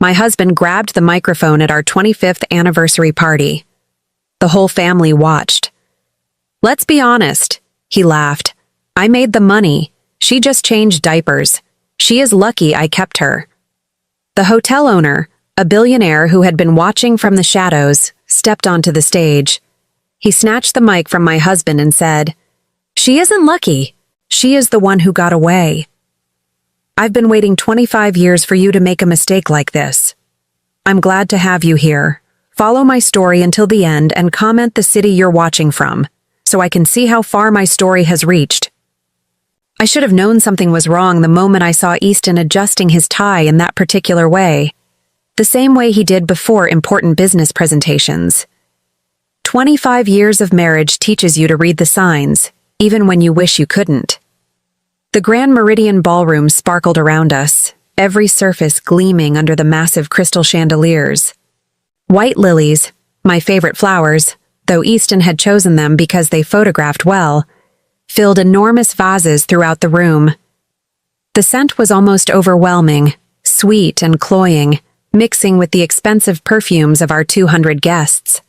my husband grabbed the microphone at our 25th anniversary party. The whole family watched. "Let's be honest," he laughed. "I made the money. She just changed diapers. She is lucky I kept her." The hotel owner, a billionaire who had been watching from the shadows, stepped onto the stage. He snatched the mic from my husband and said, "She isn't lucky. She is the one who got away. I've been waiting 25 years for you to make a mistake like this. I'm glad to have you here. Follow my story until the end and comment the city you're watching from, so I can see how far my story has reached." I should have known something was wrong the moment I saw Easton adjusting his tie in that particular way, the same way he did before important business presentations. 25 years of marriage teaches you to read the signs, even when you wish you couldn't. The Grand Meridian Ballroom sparkled around us, every surface gleaming under the massive crystal chandeliers. White lilies, my favorite flowers, though Easton had chosen them because they photographed well, filled enormous vases throughout the room. The scent was almost overwhelming, sweet and cloying, mixing with the expensive perfumes of our 200 guests.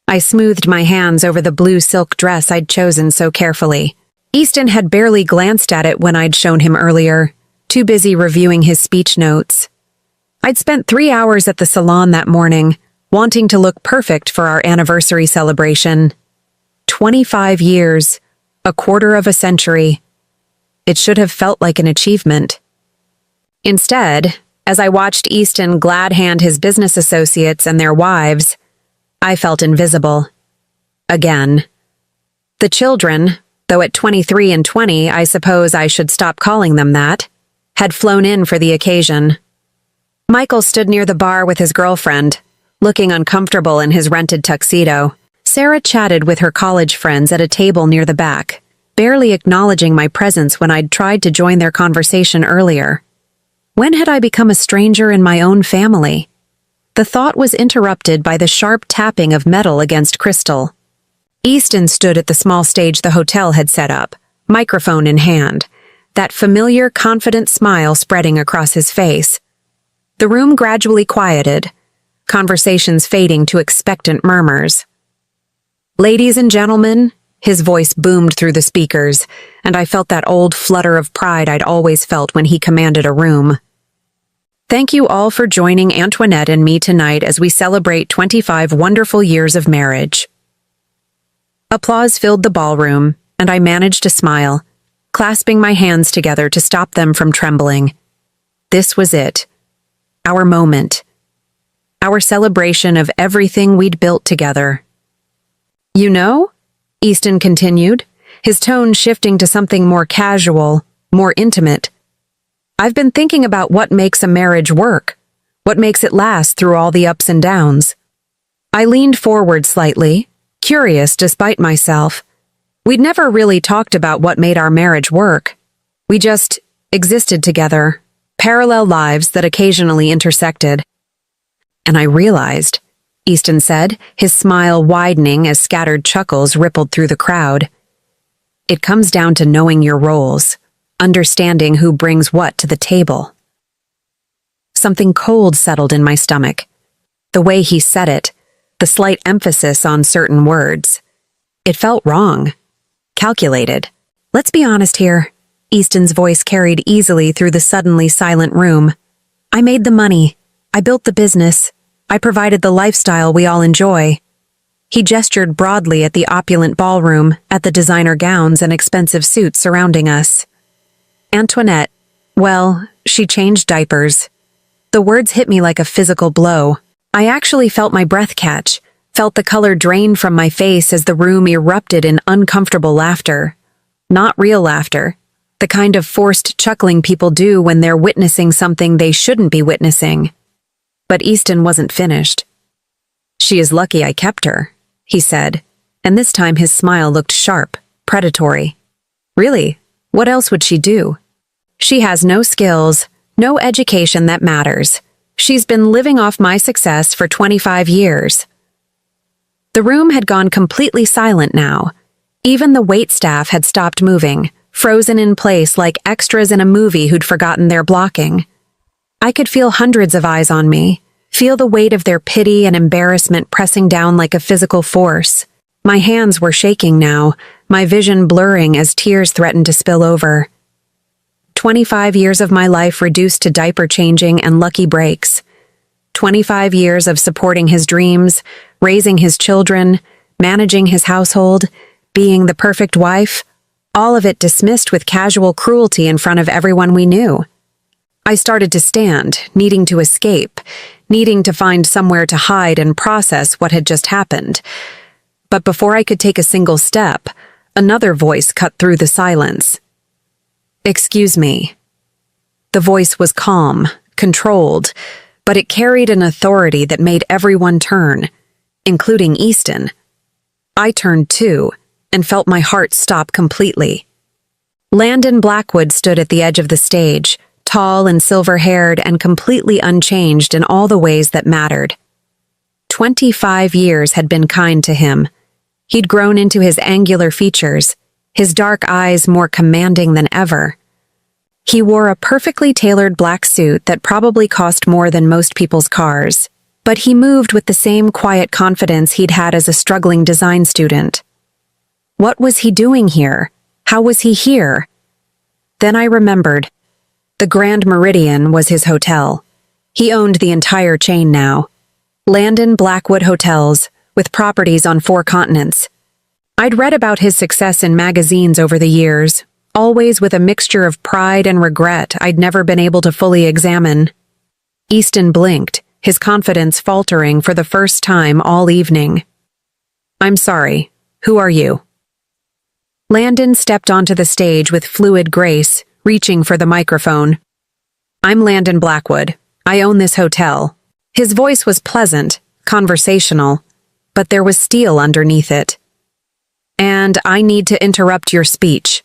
I smoothed my hands over the blue silk dress I'd chosen so carefully. Easton had barely glanced at it when I'd shown him earlier, too busy reviewing his speech notes. I'd spent 3 hours at the salon that morning, wanting to look perfect for our anniversary celebration. 25 years, a quarter of a century. It should have felt like an achievement. Instead, as I watched Easton glad hand his business associates and their wives, I felt invisible. Again. The children, though at 23 and 20 I suppose I should stop calling them that, had flown in for the occasion. Michael stood near the bar with his girlfriend, looking uncomfortable in his rented tuxedo. Sarah chatted with her college friends at a table near the back, barely acknowledging my presence when I'd tried to join their conversation earlier. When had I become a stranger in my own family? The thought was interrupted by the sharp tapping of metal against crystal. Easton stood at the small stage the hotel had set up, microphone in hand, that familiar, confident smile spreading across his face. The room gradually quieted, conversations fading to expectant murmurs. "Ladies and gentlemen," his voice boomed through the speakers, and I felt that old flutter of pride I'd always felt when he commanded a room. "Thank you all for joining Antoinette and me tonight as we celebrate 25 wonderful years of marriage." Applause filled the ballroom, and I managed to smile, clasping my hands together to stop them from trembling. This was it. Our moment. Our celebration of everything we'd built together. "You know," Easton continued, his tone shifting to something more casual, more intimate, "I've been thinking about what makes a marriage work, what makes it last through all the ups and downs." I leaned forward slightly, curious despite myself. We'd never really talked about what made our marriage work. We just existed together, parallel lives that occasionally intersected. "And I realized," Easton said, his smile widening as scattered chuckles rippled through the crowd, "it comes down to knowing your roles, understanding who brings what to the table." Something cold settled in my stomach. The way he said it, the slight emphasis on certain words. It felt wrong. Calculated. "Let's be honest here," Easton's voice carried easily through the suddenly silent room. "I made the money. I built the business. I provided the lifestyle we all enjoy." He gestured broadly at the opulent ballroom, at the designer gowns and expensive suits surrounding us. "Antoinette, well, she changed diapers." The words hit me like a physical blow. I actually felt my breath catch, felt the color drain from my face as the room erupted in uncomfortable laughter. Not real laughter, the kind of forced chuckling people do when they're witnessing something they shouldn't be witnessing. But Easton wasn't finished. "She is lucky I kept her," he said, and this time his smile looked sharp, predatory. "Really? What else would she do? She has no skills, no education that matters. She's been living off my success for 25 years. The room had gone completely silent now. Even the waitstaff had stopped moving, frozen in place like extras in a movie who'd forgotten their blocking. I could feel hundreds of eyes on me, feel the weight of their pity and embarrassment pressing down like a physical force. My hands were shaking now, my vision blurring as tears threatened to spill over. 25 years of my life reduced to diaper changing and lucky breaks. 25 years of supporting his dreams, raising his children, managing his household, being the perfect wife, all of it dismissed with casual cruelty in front of everyone we knew. I started to stand, needing to escape, needing to find somewhere to hide and process what had just happened. But before I could take a single step, another voice cut through the silence. "Excuse me." The voice was calm, controlled, but it carried an authority that made everyone turn, including Easton. I turned too, and felt my heart stop completely. Landon Blackwood stood at the edge of the stage, tall and silver-haired and completely unchanged in all the ways that mattered. 25 years had been kind to him. He'd grown into his angular features, his dark eyes more commanding than ever. He wore a perfectly tailored black suit that probably cost more than most people's cars, but he moved with the same quiet confidence he'd had as a struggling design student. What was he doing here? How was he here? Then I remembered. The Grand Meridian was his hotel. He owned the entire chain now. Landon Blackwood Hotels, with properties on 4 continents. I'd read about his success in magazines over the years, always with a mixture of pride and regret I'd never been able to fully examine. Easton blinked, his confidence faltering for the first time all evening. "I'm sorry. Who are you?" Landon stepped onto the stage with fluid grace, reaching for the microphone. "I'm Landon Blackwood. I own this hotel." His voice was pleasant, conversational, but there was steel underneath it. "And I need to interrupt your speech."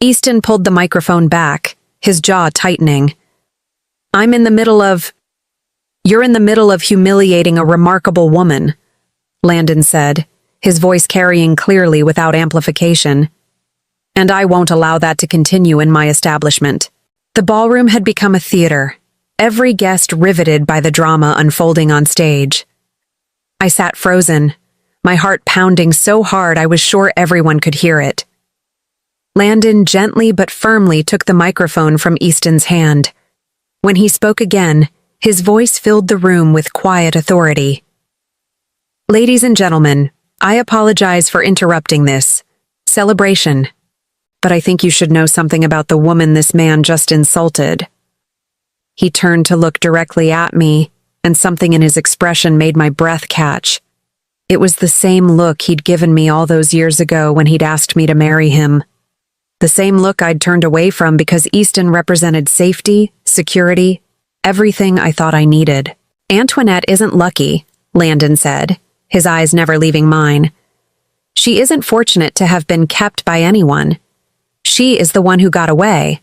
Easton pulled the microphone back, his jaw tightening. You're in the middle of humiliating a remarkable woman," Landon said, his voice carrying clearly without amplification. "And I won't allow that to continue in my establishment." The ballroom had become a theater, every guest riveted by the drama unfolding on stage. I sat frozen, my heart pounding so hard I was sure everyone could hear it. Landon gently but firmly took the microphone from Easton's hand. When he spoke again, his voice filled the room with quiet authority. "Ladies and gentlemen, I apologize for interrupting this celebration, but I think you should know something about the woman this man just insulted." He turned to look directly at me, and something in his expression made my breath catch. It was the same look he'd given me all those years ago when he'd asked me to marry him. The same look I'd turned away from because Easton represented safety, security, everything I thought I needed. "Antoinette isn't lucky," Landon said, his eyes never leaving mine. "She isn't fortunate to have been kept by anyone. She is the one who got away.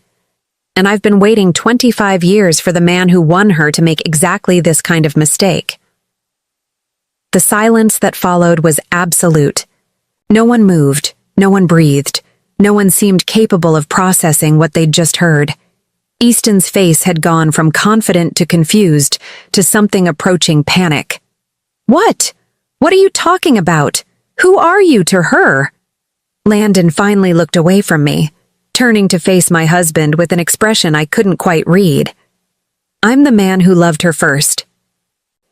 And I've been waiting 25 years for the man who won her to make exactly this kind of mistake." The silence that followed was absolute. No one moved, no one breathed, no one seemed capable of processing what they'd just heard. Easton's face had gone from confident to confused to something approaching panic. "What? What are you talking about? Who are you to her?" Landon finally looked away from me, turning to face my husband with an expression I couldn't quite read. "I'm the man who loved her first.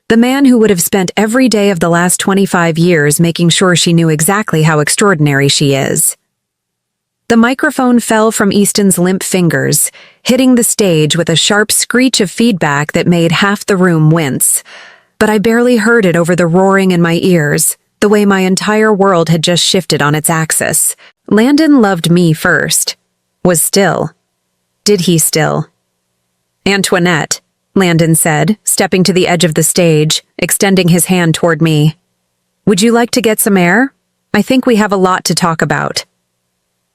The man who would have spent every day of the last 25 years making sure she knew exactly how extraordinary she is." The microphone fell from Easton's limp fingers, hitting the stage with a sharp screech of feedback that made half the room wince. But I barely heard it over the roaring in my ears, the way my entire world had just shifted on its axis. Landon loved me first. Was still. Did he still? "Antoinette," Landon said, stepping to the edge of the stage, extending his hand toward me. "Would you like to get some air? I think we have a lot to talk about."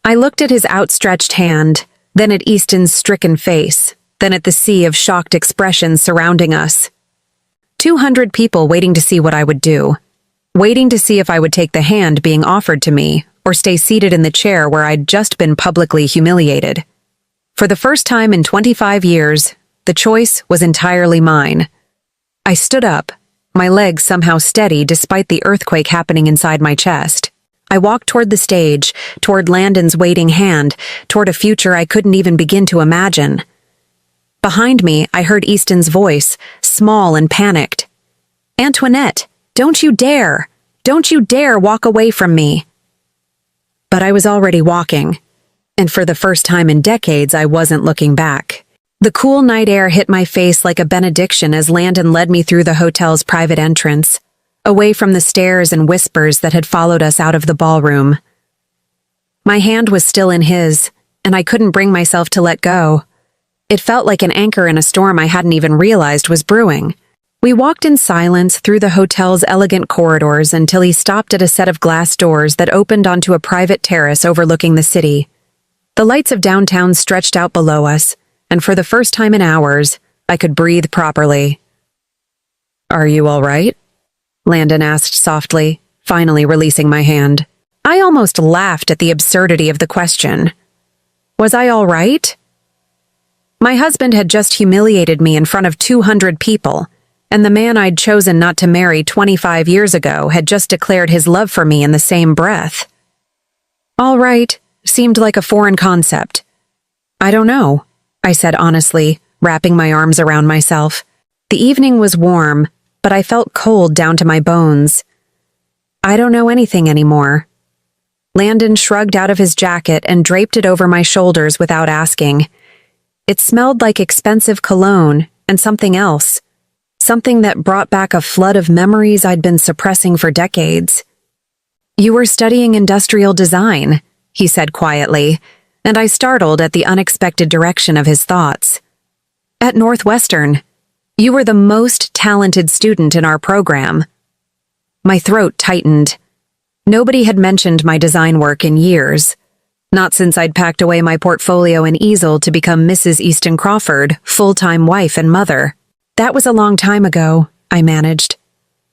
I looked at his outstretched hand, then at Easton's stricken face, then at the sea of shocked expressions surrounding us. 200 people waiting to see what I would do, waiting to see if I would take the hand being offered to me or stay seated in the chair where I'd just been publicly humiliated. For the first time in 25 years, The choice was entirely mine. I stood up, my legs somehow steady despite the earthquake happening inside my chest. I walked toward the stage, toward Landon's waiting hand, toward a future I couldn't even begin to imagine. Behind me, I heard Easton's voice, small and panicked. "Antoinette, don't you dare! Don't you dare walk away from me!" But I was already walking, and for the first time in decades, I wasn't looking back. The cool night air hit my face like a benediction as Landon led me through the hotel's private entrance, away from the stares and whispers that had followed us out of the ballroom. My hand was still in his, and I couldn't bring myself to let go. It felt like an anchor in a storm I hadn't even realized was brewing. We walked in silence through the hotel's elegant corridors until he stopped at a set of glass doors that opened onto a private terrace overlooking the city. The lights of downtown stretched out below us, and for the first time in hours, I could breathe properly. "Are you all right?" Landon asked softly, finally releasing my hand. I almost laughed at the absurdity of the question. Was I all right? My husband had just humiliated me in front of 200 people, and the man I'd chosen not to marry 25 years ago had just declared his love for me in the same breath. All right seemed like a foreign concept. "I don't know," I said honestly, wrapping my arms around myself. The evening was warm, but I felt cold down to my bones. "I don't know anything anymore." Landon shrugged out of his jacket and draped it over my shoulders without asking. It smelled like expensive cologne and something else, something that brought back a flood of memories I'd been suppressing for decades. "You were studying industrial design," he said quietly, and I startled at the unexpected direction of his thoughts. "At Northwestern. You were the most talented student in our program." My throat tightened. Nobody had mentioned my design work in years. Not since I'd packed away my portfolio and easel to become Mrs. Easton Crawford, full-time wife and mother. "That was a long time ago," I managed.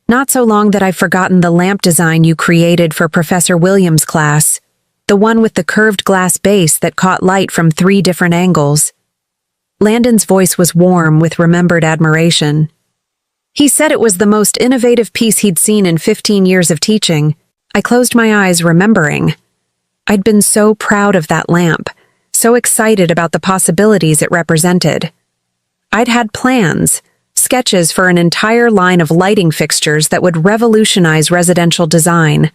"Not so long that I've forgotten the lamp design you created for Professor Williams' class, the one with the curved glass base that caught light from 3 different angles." Landon's voice was warm with remembered admiration. He said it was the most innovative piece he'd seen in 15 years of teaching. I closed my eyes, remembering. I'd been so proud of that lamp, so excited about the possibilities it represented. I'd had plans, sketches for an entire line of lighting fixtures that would revolutionize residential design.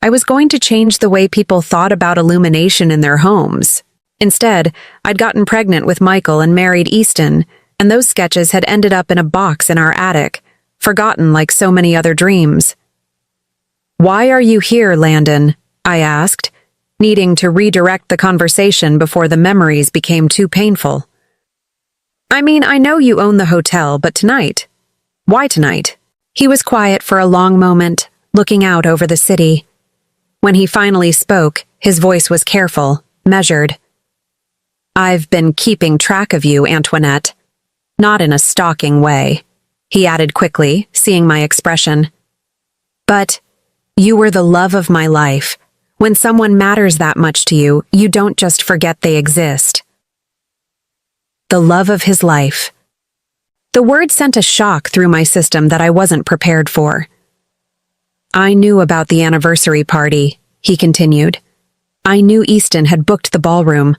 I was going to change the way people thought about illumination in their homes. Instead, I'd gotten pregnant with Michael and married Easton, and those sketches had ended up in a box in our attic, forgotten like so many other dreams. "Why are you here, Landon?" I asked, needing to redirect the conversation before the memories became too painful. "I mean, I know you own the hotel, but tonight? Why tonight?" He was quiet for a long moment, looking out over the city. When he finally spoke, his voice was careful, measured. "I've been keeping track of you, Antoinette. Not in a stalking way," he added quickly, seeing my expression. "But you were the love of my life. When someone matters that much to you, you don't just forget they exist." The love of his life. The word sent a shock through my system that I wasn't prepared for. "I knew about the anniversary party," he continued. "I knew Easton had booked the ballroom.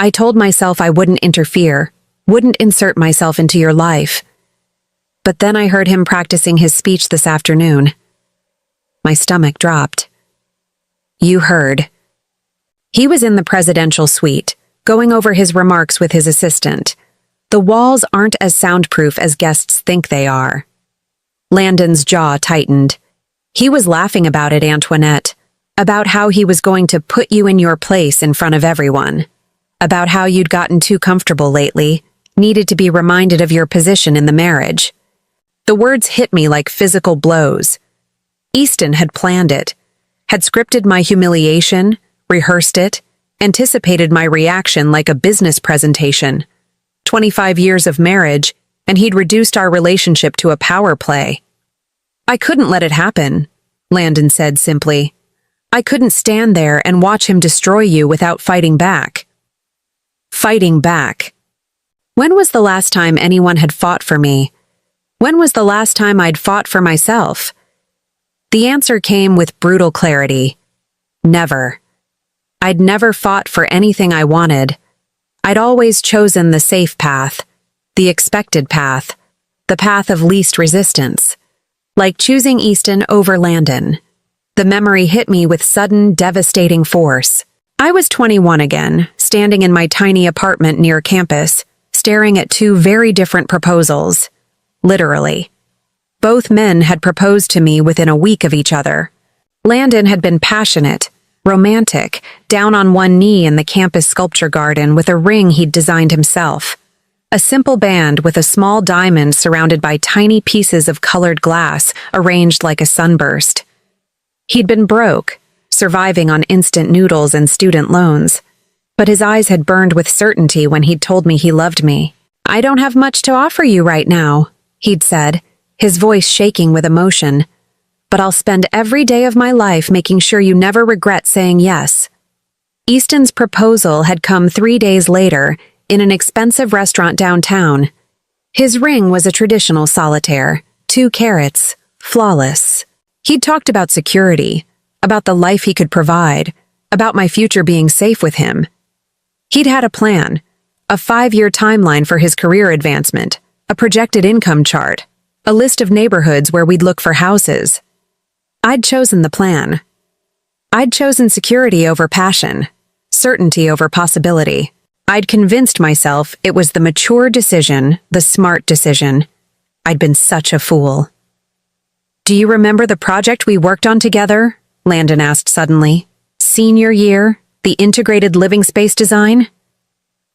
I told myself I wouldn't interfere, wouldn't insert myself into your life. But then I heard him practicing his speech this afternoon. My stomach dropped. You heard. He was in the presidential suite, going over his remarks with his assistant. The walls aren't as soundproof as guests think they are." Landon's jaw tightened. He was laughing about it, Antoinette, about how he was going to put you in your place in front of everyone, about how you'd gotten too comfortable lately, needed to be reminded of your position in the marriage. The words hit me like physical blows. Easton had planned it, had scripted my humiliation, rehearsed it, anticipated my reaction like a business presentation. 25 years of marriage, and he'd reduced our relationship to a power play. "I couldn't let it happen," Landon said simply. "I couldn't stand there and watch him destroy you without fighting back." Fighting back. When was the last time anyone had fought for me? When was the last time I'd fought for myself? The answer came with brutal clarity. Never. I'd never fought for anything I wanted. I'd always chosen the safe path, the expected path, the path of least resistance. Like choosing Easton over Landon. The memory hit me with sudden, devastating force. I was 21 again, standing in my tiny apartment near campus, staring at two very different proposals. Literally. Both men had proposed to me within a week of each other. Landon had been passionate, romantic, down on one knee in the campus sculpture garden with a ring he'd designed himself. A simple band with a small diamond surrounded by tiny pieces of colored glass arranged like a sunburst. He'd been broke, surviving on instant noodles and student loans, but his eyes had burned with certainty when he'd told me he loved me. "I don't have much to offer you right now," he'd said, his voice shaking with emotion, "but I'll spend every day of my life making sure you never regret saying yes." Easton's proposal had come 3 days later in an expensive restaurant downtown. His ring was a traditional solitaire, 2 carats, flawless. He'd talked about security, about the life he could provide, about my future being safe with him. He'd had a plan, a 5-year timeline for his career advancement, a projected income chart, a list of neighborhoods where we'd look for houses. I'd chosen the plan. I'd chosen security over passion, certainty over possibility. I'd convinced myself it was the mature decision, the smart decision. I'd been such a fool. "Do you remember the project we worked on together?" Landon asked suddenly. "Senior year, the integrated living space design?"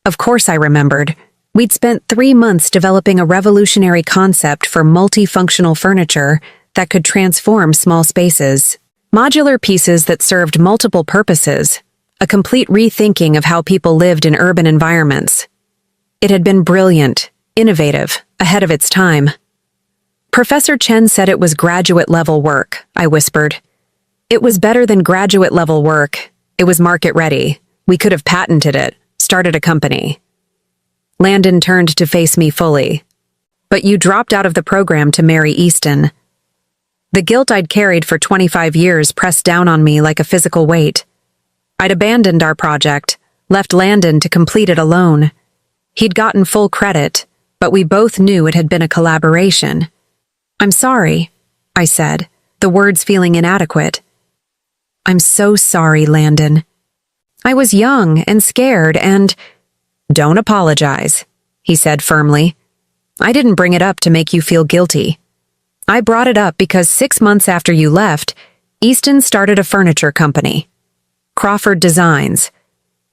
Of course I remembered. We'd spent 3 months developing a revolutionary concept for multifunctional furniture that could transform small spaces. Modular pieces that served multiple purposes, a complete rethinking of how people lived in urban environments. It had been brilliant, innovative, ahead of its time. "Professor Chen said it was graduate-level work," I whispered. "It was better than graduate-level work. It was market-ready. We could have patented it, started a company." Landon turned to face me fully. "But you dropped out of the program to marry Easton." The guilt I'd carried for 25 years pressed down on me like a physical weight. I'd abandoned our project, left Landon to complete it alone. He'd gotten full credit, but we both knew it had been a collaboration. "I'm sorry," I said, the words feeling inadequate. "I'm so sorry, Landon. I was young and scared and—" "Don't apologize," he said firmly. "I didn't bring it up to make you feel guilty. I brought it up because 6 months after you left, Easton started a furniture company. Crawford Designs.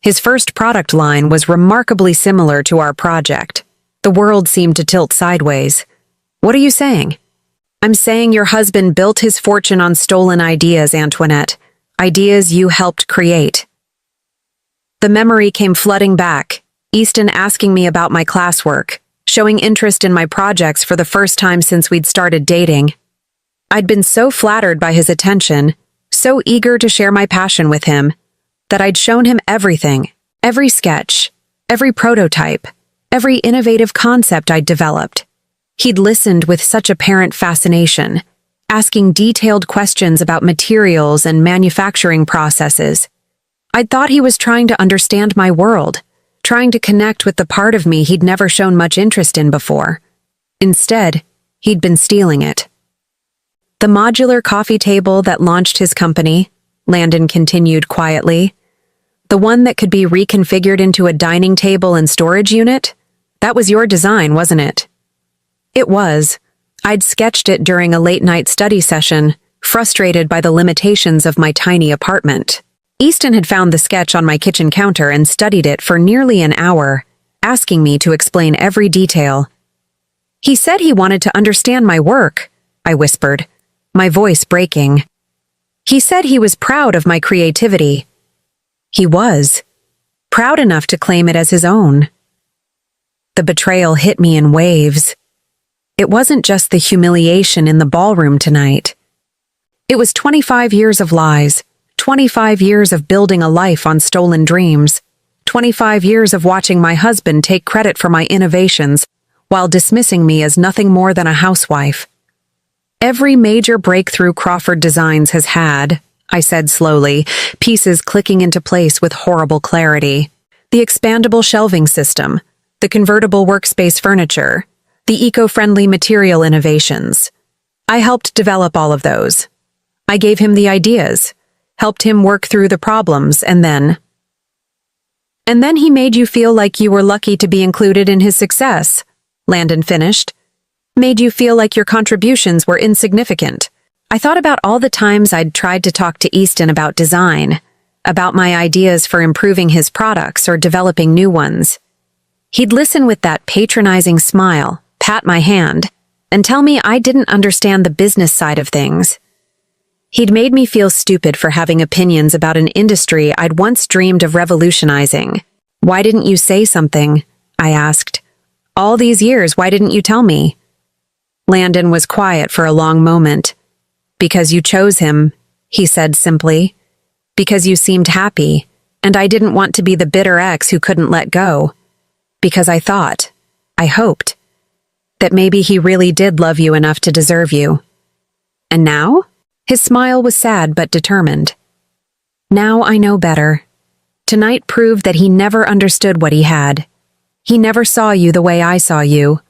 His first product line was remarkably similar to our project. The world seemed to tilt sideways. What are you saying?" "I'm saying your husband built his fortune on stolen ideas, Antoinette. Ideas you helped create." The memory came flooding back, Easton asking me about my classwork, showing interest in my projects for the first time since we'd started dating. I'd been so flattered by his attention, so eager to share my passion with him, that I'd shown him everything, every sketch, every prototype, every innovative concept I'd developed. He'd listened with such apparent fascination, asking detailed questions about materials and manufacturing processes. I'd thought he was trying to understand my world, trying to connect with the part of me he'd never shown much interest in before. Instead, he'd been stealing it. "The modular coffee table that launched his company," Landon continued quietly, "the one that could be reconfigured into a dining table and storage unit? That was your design, wasn't it?" It was. I'd sketched it during a late-night study session, frustrated by the limitations of my tiny apartment. Easton had found the sketch on my kitchen counter and studied it for nearly an hour, asking me to explain every detail. "He said he wanted to understand my work," I whispered, my voice breaking. "He said he was proud of my creativity." He was. Proud enough to claim it as his own. The betrayal hit me in waves. It wasn't just the humiliation in the ballroom tonight. It was 25 years of lies, 25 years of building a life on stolen dreams, 25 years of watching my husband take credit for my innovations while dismissing me as nothing more than a housewife. Every major breakthrough Crawford Designs has had, I said slowly, pieces clicking into place with horrible clarity. The expandable shelving system, the convertible workspace furniture, the eco-friendly material innovations. I helped develop all of those. I gave him the ideas, helped him work through the problems, and then he made you feel like you were lucky to be included in his success, Landon finished. Made you feel like your contributions were insignificant. I thought about all the times I'd tried to talk to Easton about design, about my ideas for improving his products or developing new ones. He'd listen with that patronizing smile, pat my hand, and tell me I didn't understand the business side of things. He'd made me feel stupid for having opinions about an industry I'd once dreamed of revolutionizing. Why didn't you say something? I asked. All these years, why didn't you tell me? Landon was quiet for a long moment. Because you chose him, he said simply. Because you seemed happy, and I didn't want to be the bitter ex who couldn't let go. Because I hoped, that maybe he really did love you enough to deserve you. And now? His smile was sad but determined. Now I know better. Tonight proved that he never understood what he had. He never saw you the way I saw you.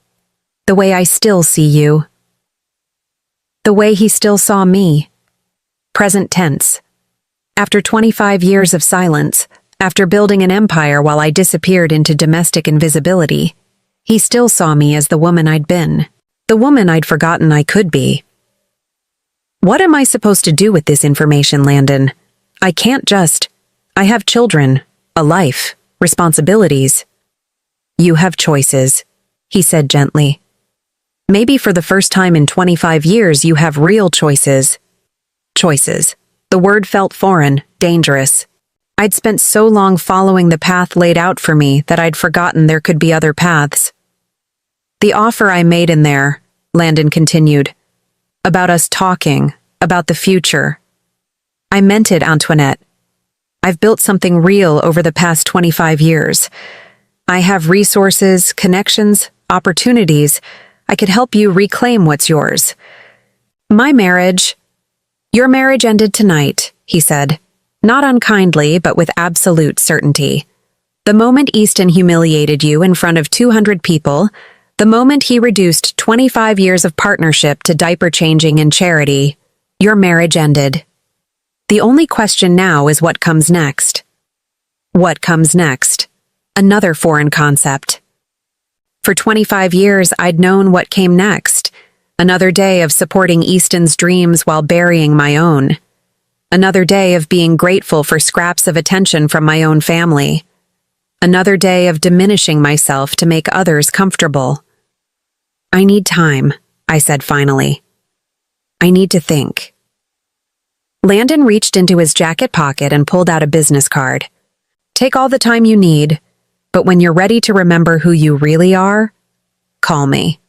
The way I still see you. The way he still saw me. Present tense. After 25 years of silence, after building an empire while I disappeared into domestic invisibility, he still saw me as the woman I'd been, the woman I'd forgotten I could be. What am I supposed to do with this information, Landon? I can't just. I have children, a life, responsibilities. You have choices, he said gently. Maybe for the first time in 25 years you have real choices. Choices. The word felt foreign, dangerous. I'd spent so long following the path laid out for me that I'd forgotten there could be other paths. The offer I made in there, Landon continued, about us talking, about the future. I meant it, Antoinette. I've built something real over the past 25 years. I have resources, connections, opportunities. I could help you reclaim what's yours. Your marriage ended tonight, he said, not unkindly, but with absolute certainty. The moment Easton humiliated you in front of 200 people, the moment he reduced 25 years of partnership to diaper changing and charity, your marriage ended. The only question now is what comes next. What comes next? Another foreign concept. For 25 years, I'd known what came next. Another day of supporting Easton's dreams while burying my own. Another day of being grateful for scraps of attention from my own family. Another day of diminishing myself to make others comfortable. I need time, I said finally. I need to think. Landon reached into his jacket pocket and pulled out a business card. Take all the time you need, but when you're ready to remember who you really are, call me.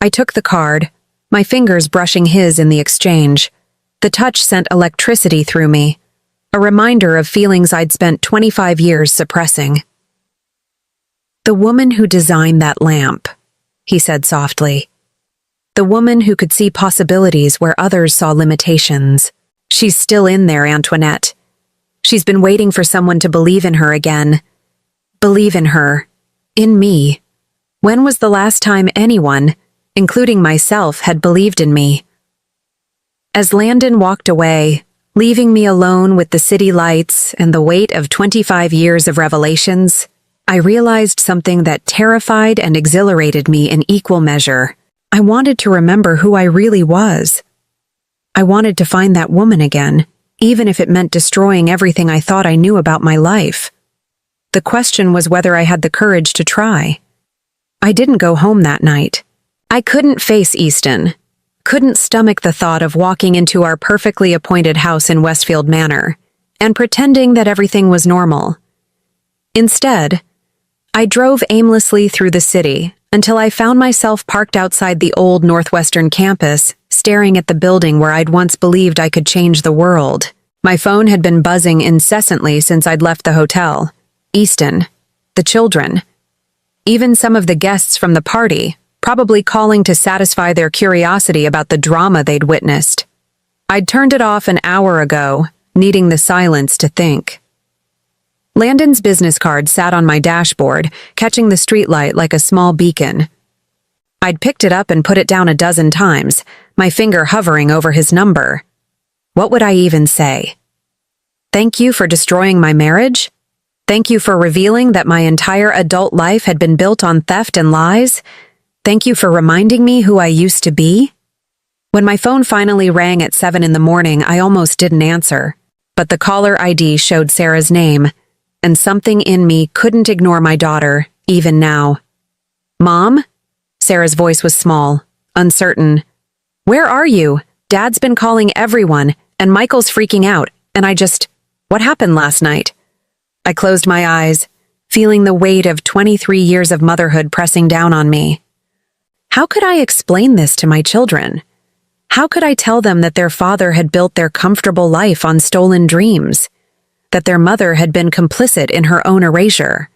I took the card, my fingers brushing his in the exchange. The touch sent electricity through me, a reminder of feelings I'd spent 25 years suppressing. The woman who designed that lamp, he said softly. The woman who could see possibilities where others saw limitations. She's still in there, Antoinette. She's been waiting for someone to believe in her again. Believe in her. In me. When was the last time anyone, including myself, had believed in me? As Landon walked away, leaving me alone with the city lights and the weight of 25 years of revelations, I realized something that terrified and exhilarated me in equal measure. I wanted to remember who I really was. I wanted to find that woman again, even if it meant destroying everything I thought I knew about my life. The question was whether I had the courage to try. I didn't go home that night. I couldn't face Easton, couldn't stomach the thought of walking into our perfectly appointed house in Westfield Manor and pretending that everything was normal. Instead, I drove aimlessly through the city until I found myself parked outside the old Northwestern campus, staring at the building where I'd once believed I could change the world. My phone had been buzzing incessantly since I'd left the hotel. Easton, the children, even some of the guests from the party, probably calling to satisfy their curiosity about the drama they'd witnessed. I'd turned it off an hour ago, needing the silence to think. Landon's business card sat on my dashboard, catching the streetlight like a small beacon. I'd picked it up and put it down a dozen times, my finger hovering over his number. What would I even say? Thank you for destroying my marriage? Thank you for revealing that my entire adult life had been built on theft and lies? Thank you for reminding me who I used to be? When my phone finally rang at 7 in the morning, I almost didn't answer. But the caller ID showed Sarah's name, and something in me couldn't ignore my daughter, even now. Mom? Sarah's voice was small, uncertain. Where are you? Dad's been calling everyone, and Michael's freaking out, and what happened last night? I closed my eyes, feeling the weight of 23 years of motherhood pressing down on me. How could I explain this to my children? How could I tell them that their father had built their comfortable life on stolen dreams? That their mother had been complicit in her own erasure?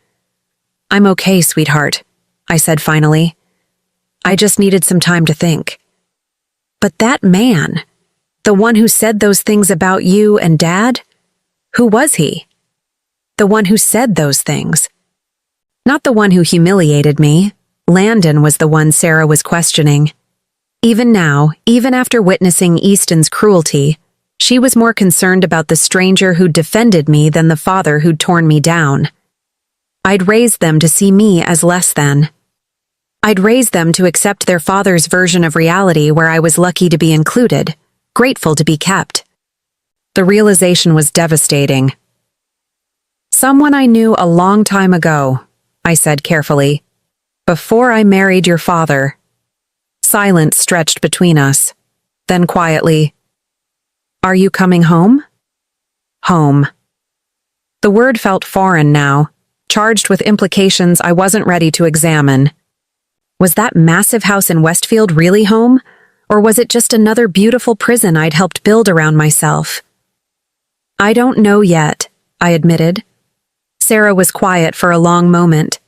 I'm okay, sweetheart, I said finally. I just needed some time to think. But that man, the one who said those things about you and Dad, who was he? The one who said those things. Not the one who humiliated me. Landon was the one Sarah was questioning. Even now, even after witnessing Easton's cruelty, she was more concerned about the stranger who defended me than the father who'd torn me down. I'd raised them to see me as less than. I'd raised them to accept their father's version of reality where I was lucky to be included, grateful to be kept. The realization was devastating. Someone I knew a long time ago, I said carefully, before I married your father. Silence stretched between us. Then quietly, Are you coming home? Home. The word felt foreign now, charged with implications I wasn't ready to examine. Was that massive house in Westfield really home, or was it just another beautiful prison I'd helped build around myself? I don't know yet, I admitted. Sarah was quiet for a long moment.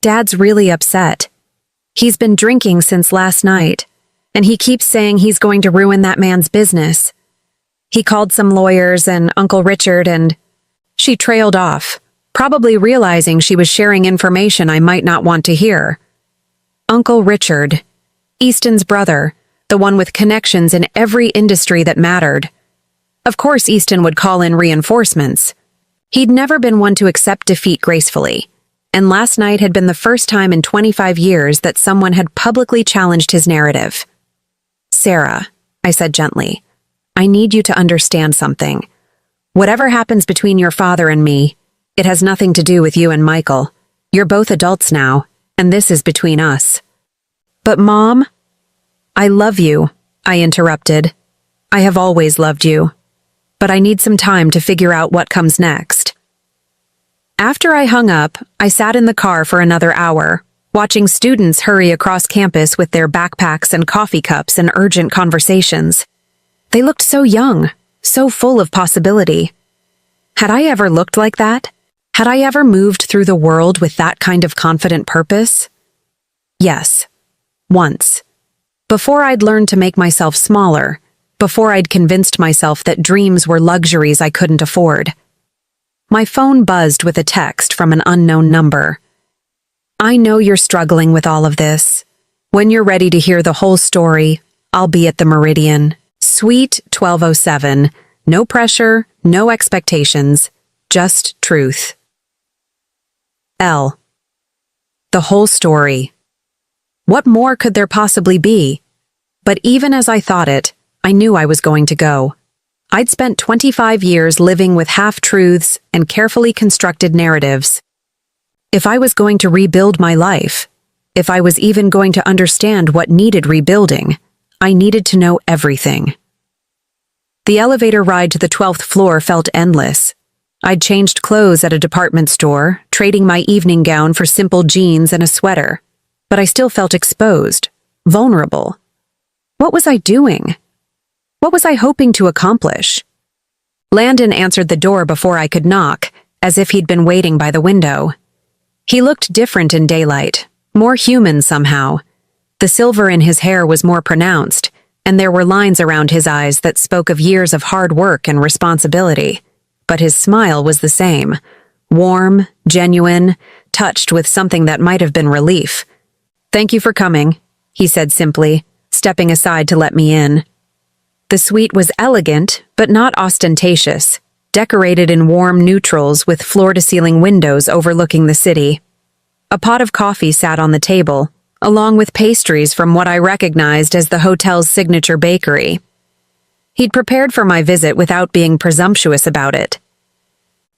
Dad's really upset. He's been drinking since last night, and he keeps saying he's going to ruin that man's business. He called some lawyers and Uncle Richard and... She trailed off, probably realizing she was sharing information I might not want to hear. Uncle Richard, Easton's brother, the one with connections in every industry that mattered. Of course Easton would call in reinforcements. He'd never been one to accept defeat gracefully, and last night had been the first time in 25 years that someone had publicly challenged his narrative. Sarah, I said gently, I need you to understand something. Whatever happens between your father and me, it has nothing to do with you and Michael. You're both adults now, and this is between us. But Mom, I love you, I interrupted. I have always loved you. But I need some time to figure out what comes next. After I hung up, I sat in the car for another hour, watching students hurry across campus with their backpacks and coffee cups and urgent conversations. They looked so young, so full of possibility. Had I ever looked like that? Had I ever moved through the world with that kind of confident purpose? Yes, once. Before I'd learned to make myself smaller, before I'd convinced myself that dreams were luxuries I couldn't afford. My phone buzzed with a text from an unknown number. I know you're struggling with all of this. When you're ready to hear the whole story, I'll be at the Meridian. Suite 1207. No pressure, no expectations, just truth. L. The whole story. What more could there possibly be? But even as I thought it, I knew I was going to go. I'd spent 25 years living with half-truths and carefully constructed narratives. If I was going to rebuild my life, if I was even going to understand what needed rebuilding, I needed to know everything. The elevator ride to the 12th floor felt endless. I'd changed clothes at a department store, trading my evening gown for simple jeans and a sweater. But I still felt exposed, vulnerable. What was I doing? What was I hoping to accomplish? Landon answered the door before I could knock, as if he'd been waiting by the window. He looked different in daylight, more human somehow. The silver in his hair was more pronounced, and there were lines around his eyes that spoke of years of hard work and responsibility. But his smile was the same, warm, genuine, touched with something that might have been relief. "Thank you for coming," he said simply, stepping aside to let me in. The suite was elegant, but not ostentatious, decorated in warm neutrals with floor-to-ceiling windows overlooking the city. A pot of coffee sat on the table, along with pastries from what I recognized as the hotel's signature bakery. He'd prepared for my visit without being presumptuous about it.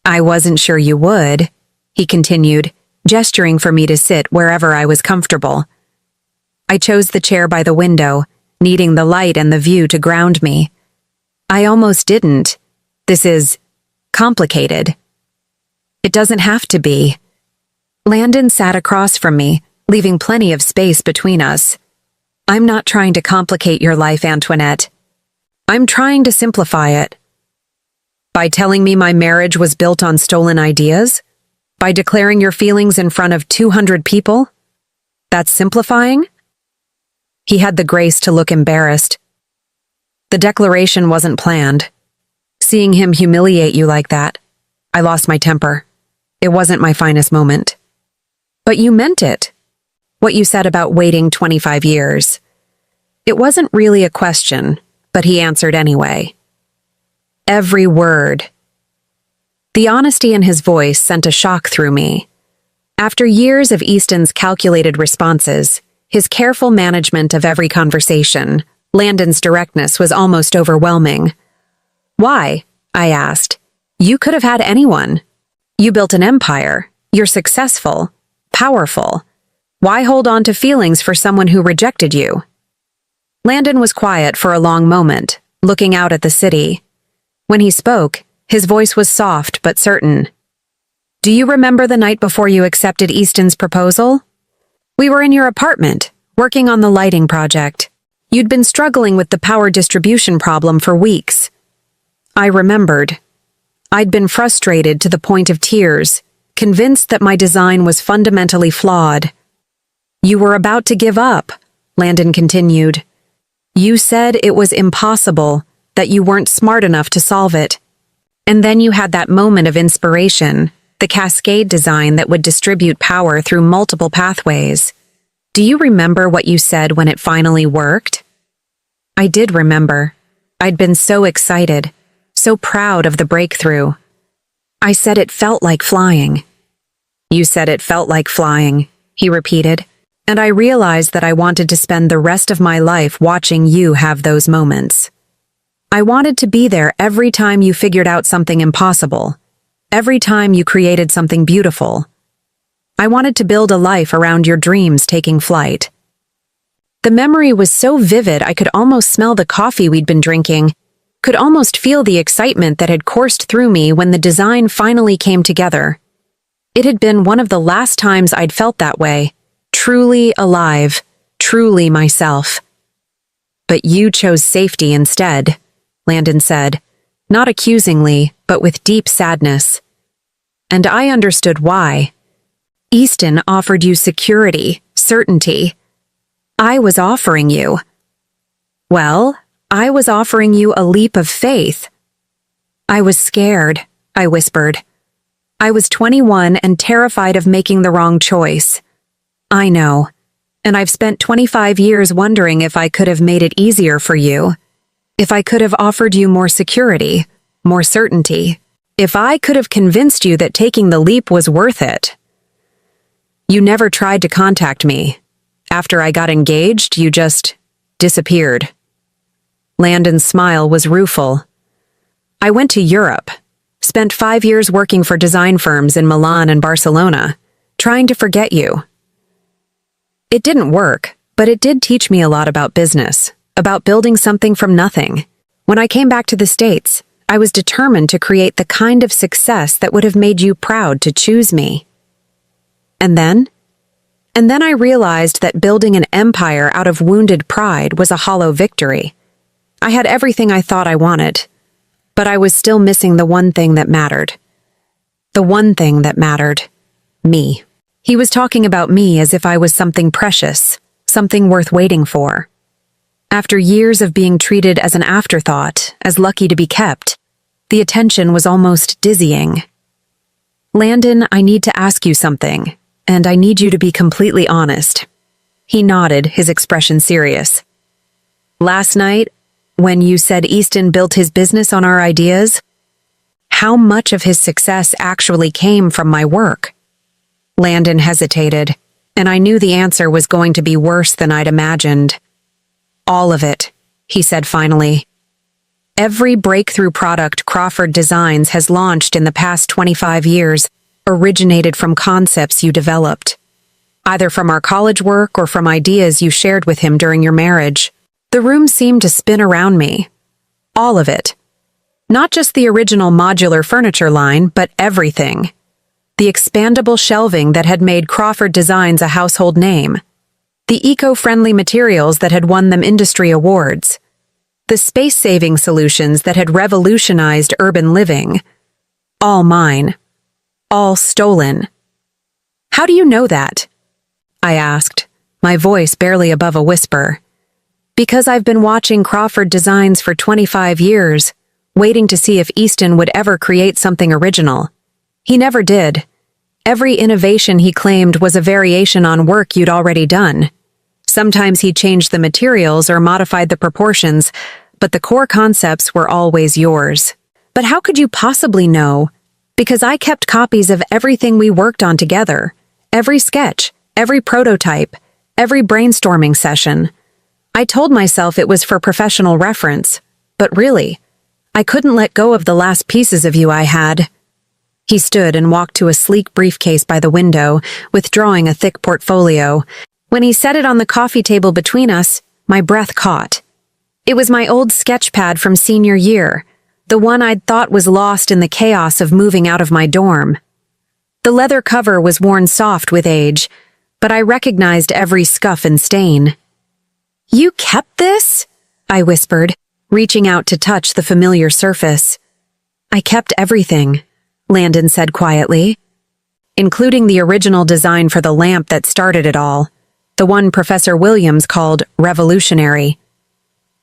"I wasn't sure you would," he continued, gesturing for me to sit wherever I was comfortable. I chose the chair by the window, needing the light and the view to ground me. "I almost didn't. This is complicated." "It doesn't have to be." Landon sat across from me, leaving plenty of space between us. "I'm not trying to complicate your life, Antoinette. I'm trying to simplify it." "By telling me my marriage was built on stolen ideas? By declaring your feelings in front of 200 people? That's simplifying?" He had the grace to look embarrassed. "The declaration wasn't planned. Seeing him humiliate you like that, I lost my temper. It wasn't my finest moment." "But you meant it. What you said about waiting 25 years. It wasn't really a question, but he answered anyway. Every word. The honesty in his voice sent a shock through me. After years of Easton's calculated responses, his careful management of every conversation, Landon's directness was almost overwhelming. "Why?" I asked. "You could have had anyone. You built an empire. You're successful, powerful. Why hold on to feelings for someone who rejected you?" Landon was quiet for a long moment, looking out at the city. When he spoke, his voice was soft but certain. "Do you remember the night before you accepted Easton's proposal? We were in your apartment, working on the lighting project. You'd been struggling with the power distribution problem for weeks." I remembered. I'd been frustrated to the point of tears, convinced that my design was fundamentally flawed. "You were about to give up," Landon continued. "You said it was impossible, that you weren't smart enough to solve it. And then you had that moment of inspiration, the cascade design that would distribute power through multiple pathways. Do you remember what you said when it finally worked?" I did remember. I'd been so excited, so proud of the breakthrough. I said it felt like flying. "You said it felt like flying," he repeated, and I realized that I wanted to spend the rest of my life watching you have those moments. I wanted to be there every time you figured out something impossible, every time you created something beautiful. I wanted to build a life around your dreams taking flight. The memory was so vivid I could almost smell the coffee we'd been drinking, could almost feel the excitement that had coursed through me when the design finally came together. It had been one of the last times I'd felt that way, truly alive, truly myself. "But you chose safety instead," Landon said, not accusingly, but with deep sadness. And I understood why. Easton offered you security, certainty. I was offering you. Well, I was offering you a leap of faith. "I was scared," I whispered. "I was 21 and terrified of making the wrong choice. I know, and I've spent 25 years wondering if I could have made it easier for you, if I could have offered you more security, more certainty, if I could have convinced you that taking the leap was worth it. You never tried to contact me. After I got engaged, you just disappeared." Landon's smile was rueful. "I went to Europe, spent 5 years working for design firms in Milan and Barcelona, trying to forget you. It didn't work, but it did teach me a lot about business, about building something from nothing. When I came back to the States, I was determined to create the kind of success that would have made you proud to choose me. And then I realized that building an empire out of wounded pride was a hollow victory. I had everything I thought I wanted. But I was still missing the one thing that mattered. The one thing that mattered. Me. He was talking about me as if I was something precious, something worth waiting for. After years of being treated as an afterthought, as lucky to be kept, the attention was almost dizzying. Landon, I need to ask you something, and I need you to be completely honest. He nodded, his expression serious. Last night, when you said Easton built his business on our ideas, how much of his success actually came from my work? Landon hesitated, and I knew the answer was going to be worse than I'd imagined. All of it, he said finally. Every breakthrough product Crawford Designs has launched in the past 25 years originated from concepts you developed, either from our college work or from ideas you shared with him during your marriage. The room seemed to spin around me. All of it. Not just the original modular furniture line, but everything. The expandable shelving that had made Crawford Designs a household name. The eco-friendly materials that had won them industry awards. The space-saving solutions that had revolutionized urban living. All mine. All stolen. How do you know that? I asked, my voice barely above a whisper. Because I've been watching Crawford Designs for 25 years, waiting to see if Easton would ever create something original. He never did. Every innovation he claimed was a variation on work you'd already done. Sometimes he changed the materials or modified the proportions, but the core concepts were always yours. But how could you possibly know? Because I kept copies of everything we worked on together. Every sketch, every prototype, every brainstorming session. I told myself it was for professional reference, but really, I couldn't let go of the last pieces of you I had. He stood and walked to a sleek briefcase by the window, withdrawing a thick portfolio. When he set it on the coffee table between us, my breath caught. It was my old sketch pad from senior year, the one I'd thought was lost in the chaos of moving out of my dorm. The leather cover was worn soft with age, but I recognized every scuff and stain. "You kept this?" I whispered, reaching out to touch the familiar surface. "I kept everything," Landon said quietly, including the original design for the lamp that started it all, the one Professor Williams called revolutionary,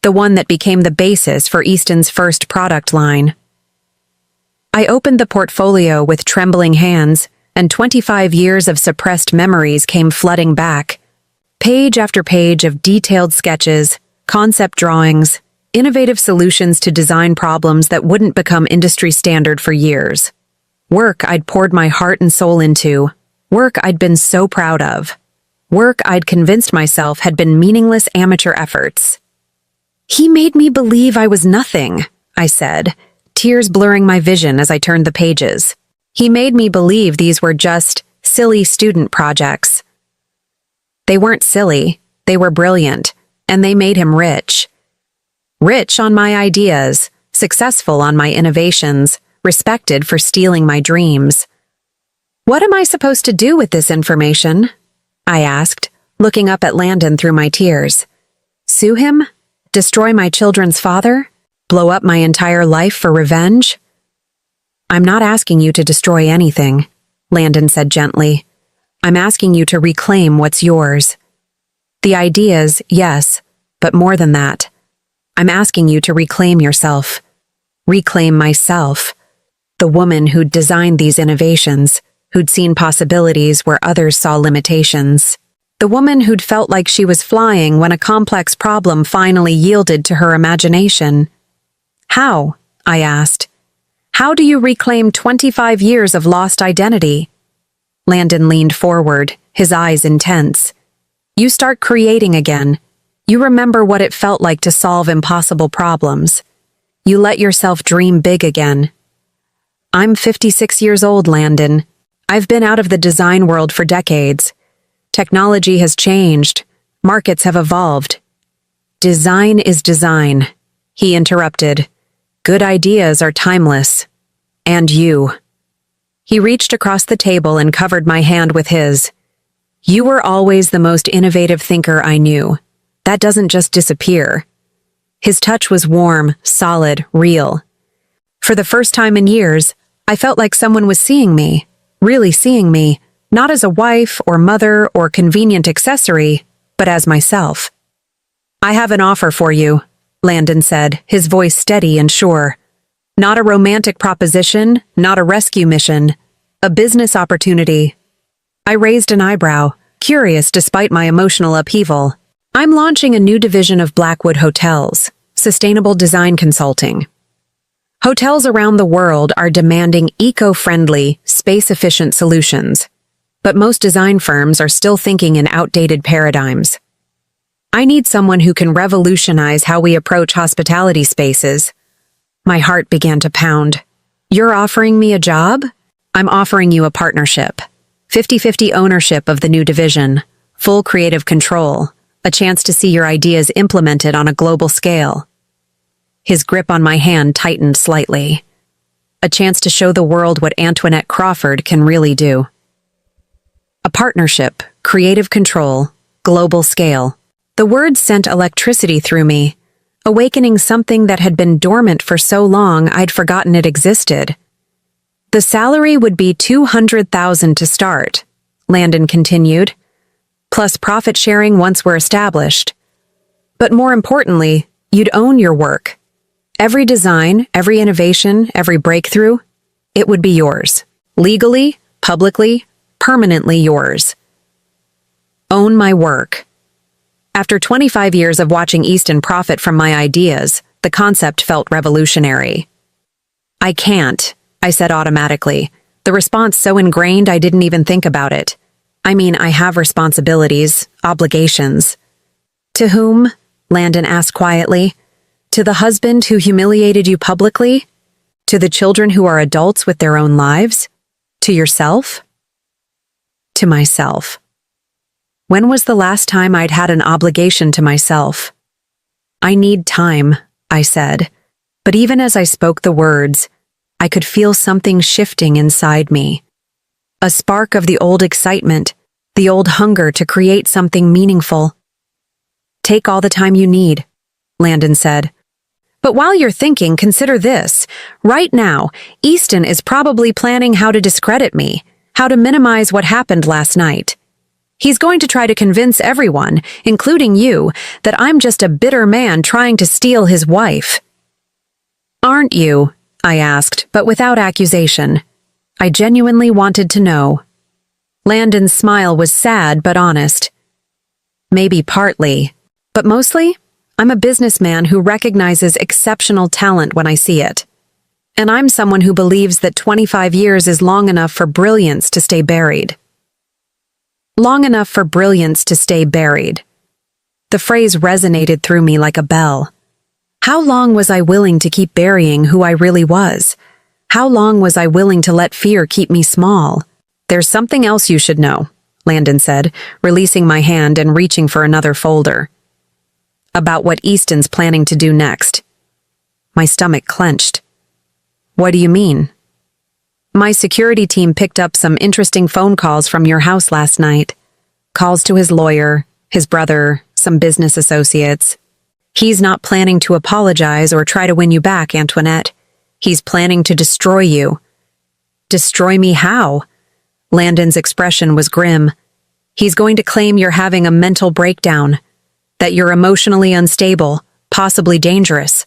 the one that became the basis for Easton's first product line. I opened the portfolio with trembling hands, and 25 years of suppressed memories came flooding back. Page after page of detailed sketches, concept drawings, innovative solutions to design problems that wouldn't become industry standard for years. Work I'd poured my heart and soul into. Work I'd been so proud of. Work I'd convinced myself had been meaningless amateur efforts. "He made me believe I was nothing," I said, tears blurring my vision as I turned the pages. "He made me believe these were just silly student projects." They weren't silly, they were brilliant, and they made him rich. Rich on my ideas, successful on my innovations, respected for stealing my dreams. "What am I supposed to do with this information?" I asked, looking up at Landon through my tears. "Sue him? Destroy my children's father? Blow up my entire life for revenge?" "I'm not asking you to destroy anything," Landon said gently. "I'm asking you to reclaim what's yours. The ideas, yes, but more than that. I'm asking you to reclaim yourself. Reclaim myself. The woman who'd designed these innovations, who'd seen possibilities where others saw limitations. The woman who'd felt like she was flying when a complex problem finally yielded to her imagination. How? I asked. How do you reclaim 25 years of lost identity? Landon leaned forward, his eyes intense. You start creating again. You remember what it felt like to solve impossible problems. You let yourself dream big again. I'm 56 years old, Landon. I've been out of the design world for decades. Technology has changed. Markets have evolved. Design is design, he interrupted. Good ideas are timeless. And you. He reached across the table and covered my hand with his. You were always the most innovative thinker I knew. That doesn't just disappear. His touch was warm, solid, real. For the first time in years, I felt like someone was seeing me, really seeing me, not as a wife or mother or convenient accessory, but as myself. "I have an offer for you," Landon said, his voice steady and sure. "Not a romantic proposition, not a rescue mission, a business opportunity." I raised an eyebrow, curious despite my emotional upheaval. "I'm launching a new division of Blackwood Hotels, sustainable design consulting. Hotels around the world are demanding eco-friendly, space-efficient solutions, but most design firms are still thinking in outdated paradigms. I need someone who can revolutionize how we approach hospitality spaces." My heart began to pound. "You're offering me a job?" "I'm offering you a partnership. 50-50 ownership of the new division, full creative control, a chance to see your ideas implemented on a global scale." His grip on my hand tightened slightly. "A chance to show the world what Antoinette Crawford can really do." A partnership, creative control, global scale. The words sent electricity through me, awakening something that had been dormant for so long I'd forgotten it existed. "The salary would be $200,000 to start," Landon continued, "plus profit sharing once we're established. But more importantly, you'd own your work. Every design, every innovation, every breakthrough, it would be yours. Legally, publicly, permanently yours. Own my work." After 25 years of watching Easton profit from my ideas, the concept felt revolutionary. "I can't," I said automatically, the response so ingrained I didn't even think about it. "I mean, I have responsibilities, obligations." "To whom?" Landon asked quietly. "To the husband who humiliated you publicly? To the children who are adults with their own lives? To yourself?" To myself. When was the last time I'd had an obligation to myself? "I need time," I said, but even as I spoke the words, I could feel something shifting inside me. A spark of the old excitement, the old hunger to create something meaningful. "Take all the time you need," Landon said. "But while you're thinking, consider this. Right now, Easton is probably planning how to discredit me, how to minimize what happened last night. He's going to try to convince everyone, including you, that I'm just a bitter man trying to steal his wife." "Aren't you?" I asked, but without accusation. I genuinely wanted to know. Landon's smile was sad but honest. "Maybe partly, but mostly, I'm a businessman who recognizes exceptional talent when I see it. And I'm someone who believes that 25 years is long enough for brilliance to stay buried." Long enough for brilliance to stay buried. The phrase resonated through me like a bell. How long was I willing to keep burying who I really was? How long was I willing to let fear keep me small? "There's something else you should know," Landon said, releasing my hand and reaching for another folder. "About what Easton's planning to do next." My stomach clenched. "What do you mean?" "My security team picked up some interesting phone calls from your house last night. Calls to his lawyer, his brother, some business associates. He's not planning to apologize or try to win you back, Antoinette. He's planning to destroy you." "Destroy me how?" Landon's expression was grim. "He's going to claim you're having a mental breakdown, that you're emotionally unstable, possibly dangerous.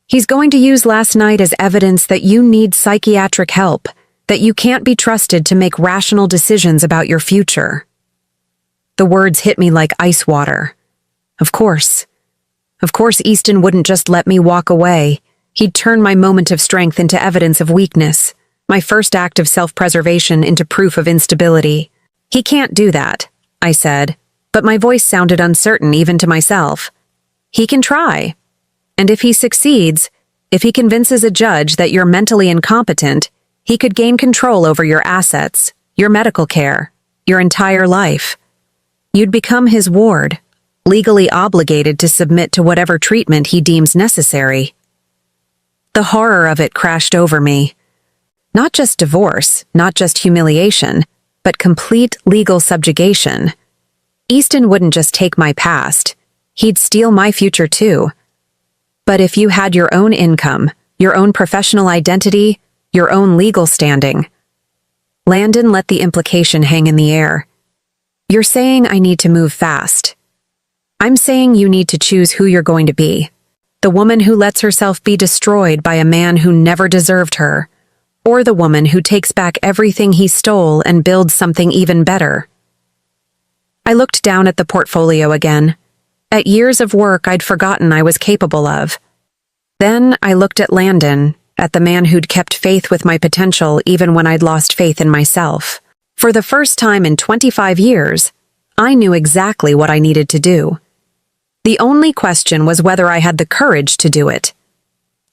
He's going to use last night as evidence that you need psychiatric help, that you can't be trusted to make rational decisions about your future." The words hit me like ice water. Of course. Of course Easton wouldn't just let me walk away. He'd turn my moment of strength into evidence of weakness, my first act of self-preservation into proof of instability. "He can't do that," I said, but my voice sounded uncertain even to myself. "He can try. And if he succeeds, if he convinces a judge that you're mentally incompetent, he could gain control over your assets, your medical care, your entire life. You'd become his ward, legally obligated to submit to whatever treatment he deems necessary." The horror of it crashed over me. Not just divorce, not just humiliation, but complete legal subjugation. Easton wouldn't just take my past, he'd steal my future too. But if you had your own income, your own professional identity, your own legal standing. Landon let the implication hang in the air. You're saying I need to move fast. I'm saying you need to choose who you're going to be. The woman who lets herself be destroyed by a man who never deserved her, or the woman who takes back everything he stole and builds something even better. I looked down at the portfolio again, at years of work I'd forgotten I was capable of. Then I looked at Landon, at the man who'd kept faith with my potential even when I'd lost faith in myself. For the first time in 25 years, I knew exactly what I needed to do. The only question was whether I had the courage to do it.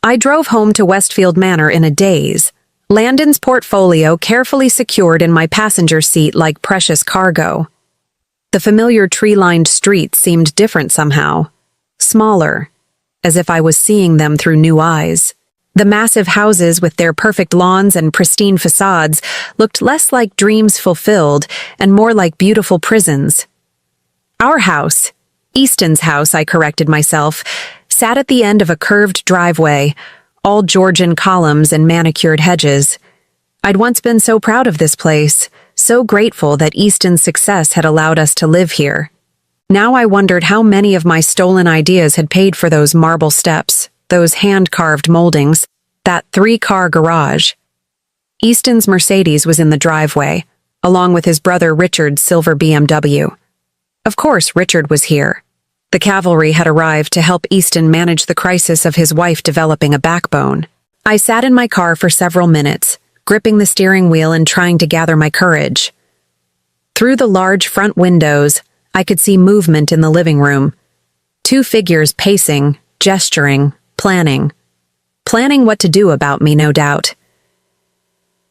I drove home to Westfield Manor in a daze, Landon's portfolio carefully secured in my passenger seat like precious cargo. The familiar tree-lined streets seemed different somehow, smaller, as if I was seeing them through new eyes. The massive houses with their perfect lawns and pristine facades looked less like dreams fulfilled and more like beautiful prisons. Our house, Easton's house, I corrected myself, sat at the end of a curved driveway, all Georgian columns and manicured hedges. I'd once been so proud of this place, so grateful that Easton's success had allowed us to live here. Now I wondered how many of my stolen ideas had paid for those marble steps, those hand-carved moldings, that 3-car garage. Easton's Mercedes was in the driveway, along with his brother Richard's silver BMW. Of course, Richard was here. The cavalry had arrived to help Easton manage the crisis of his wife developing a backbone. I sat in my car for several minutes, gripping the steering wheel and trying to gather my courage. Through the large front windows, I could see movement in the living room. 2 figures pacing, gesturing, planning. Planning what to do about me, no doubt.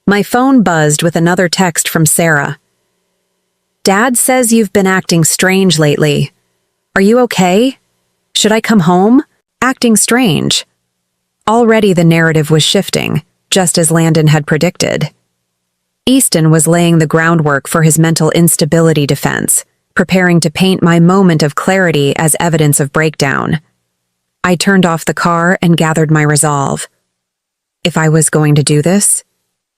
My phone buzzed with another text from Sarah. "Dad says you've been acting strange lately. Are you okay? Should I come home? Acting strange." Already the narrative was shifting, just as Landon had predicted. Easton was laying the groundwork for his mental instability defense, preparing to paint my moment of clarity as evidence of breakdown. I turned off the car and gathered my resolve. If I was going to do this,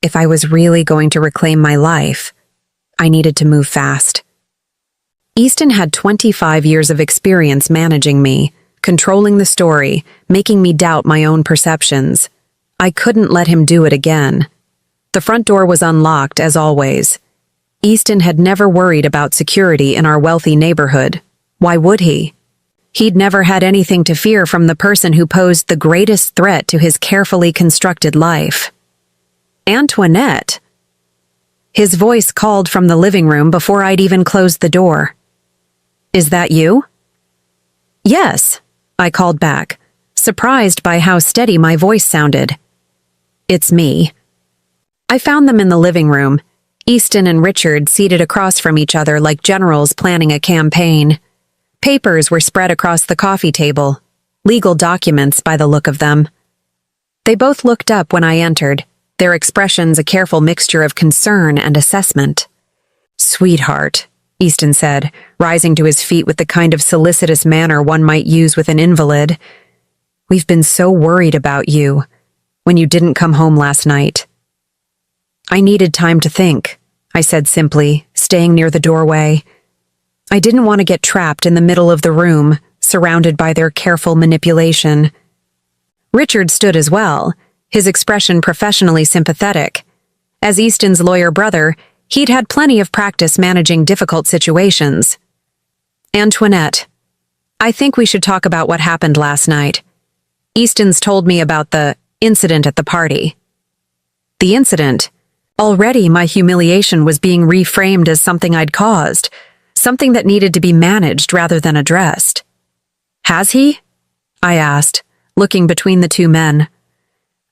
if I was really going to reclaim my life, I needed to move fast. Easton had 25 years of experience managing me, controlling the story, making me doubt my own perceptions. I couldn't let him do it again. The front door was unlocked, as always. Easton had never worried about security in our wealthy neighborhood. Why would he? He'd never had anything to fear from the person who posed the greatest threat to his carefully constructed life. Antoinette. His voice called from the living room before I'd even closed the door. "Is that you?" "Yes," I called back, surprised by how steady my voice sounded. "It's me." I found them in the living room, Easton and Richard seated across from each other like generals planning a campaign. Papers were spread across the coffee table, legal documents by the look of them. They both looked up when I entered, their expressions a careful mixture of concern and assessment. "Sweetheart," Easton said, rising to his feet with the kind of solicitous manner one might use with an invalid. "We've been so worried about you when you didn't come home last night." "I needed time to think," I said simply, staying near the doorway. I didn't want to get trapped in the middle of the room, surrounded by their careful manipulation. Richard stood as well, his expression professionally sympathetic. As Easton's lawyer brother, he'd had plenty of practice managing difficult situations. "Antoinette, I think we should talk about what happened last night. Easton's told me about the incident at the party." The incident? Already my humiliation was being reframed as something I'd caused, something that needed to be managed rather than addressed. "Has he?" I asked, looking between the two men.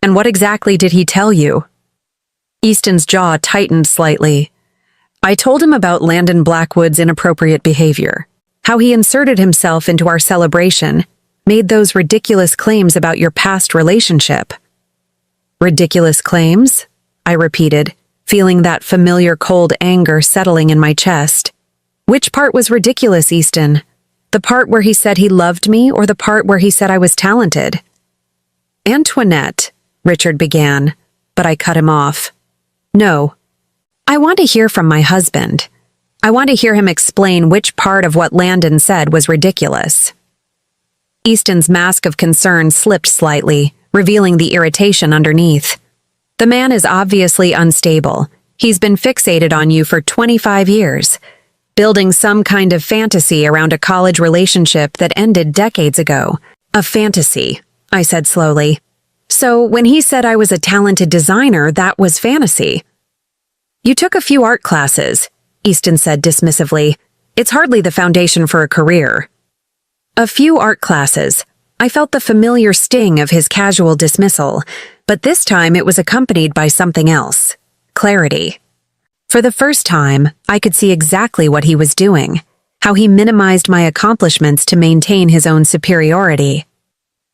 "And what exactly did he tell you?" Easton's jaw tightened slightly. I told him about Landon Blackwood's inappropriate behavior, how he inserted himself into our celebration, made those ridiculous claims about your past relationship. "Ridiculous claims?" I repeated, feeling that familiar cold anger settling in my chest. "Which part was ridiculous, Easton? The part where he said he loved me or the part where he said I was talented?" "Antoinette," Richard began, but I cut him off. No. I want to hear from my husband. I want to hear him explain which part of what Landon said was ridiculous. Easton's mask of concern slipped slightly, revealing the irritation underneath. The man is obviously unstable. He's been fixated on you for 25 years, building some kind of fantasy around a college relationship that ended decades ago. A fantasy, I said slowly. So when he said I was a talented designer, that was fantasy. You took a few art classes, Easton said dismissively. It's hardly the foundation for a career. A few art classes. I felt the familiar sting of his casual dismissal, but this time it was accompanied by something else. Clarity. For the first time, I could see exactly what he was doing, how he minimized my accomplishments to maintain his own superiority.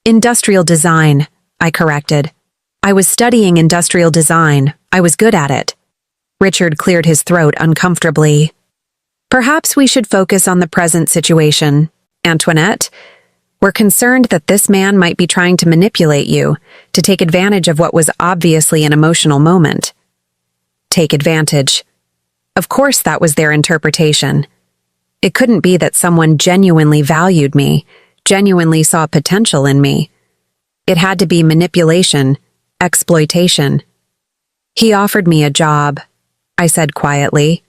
Industrial design, I corrected. I was studying industrial design. I was good at it. Richard cleared his throat uncomfortably. Perhaps we should focus on the present situation. Antoinette, we're concerned that this man might be trying to manipulate you, to take advantage of what was obviously an emotional moment. Take advantage. Of course that was their interpretation. It couldn't be that someone genuinely valued me, genuinely saw potential in me. It had to be manipulation, exploitation. He offered me a job, I said quietly.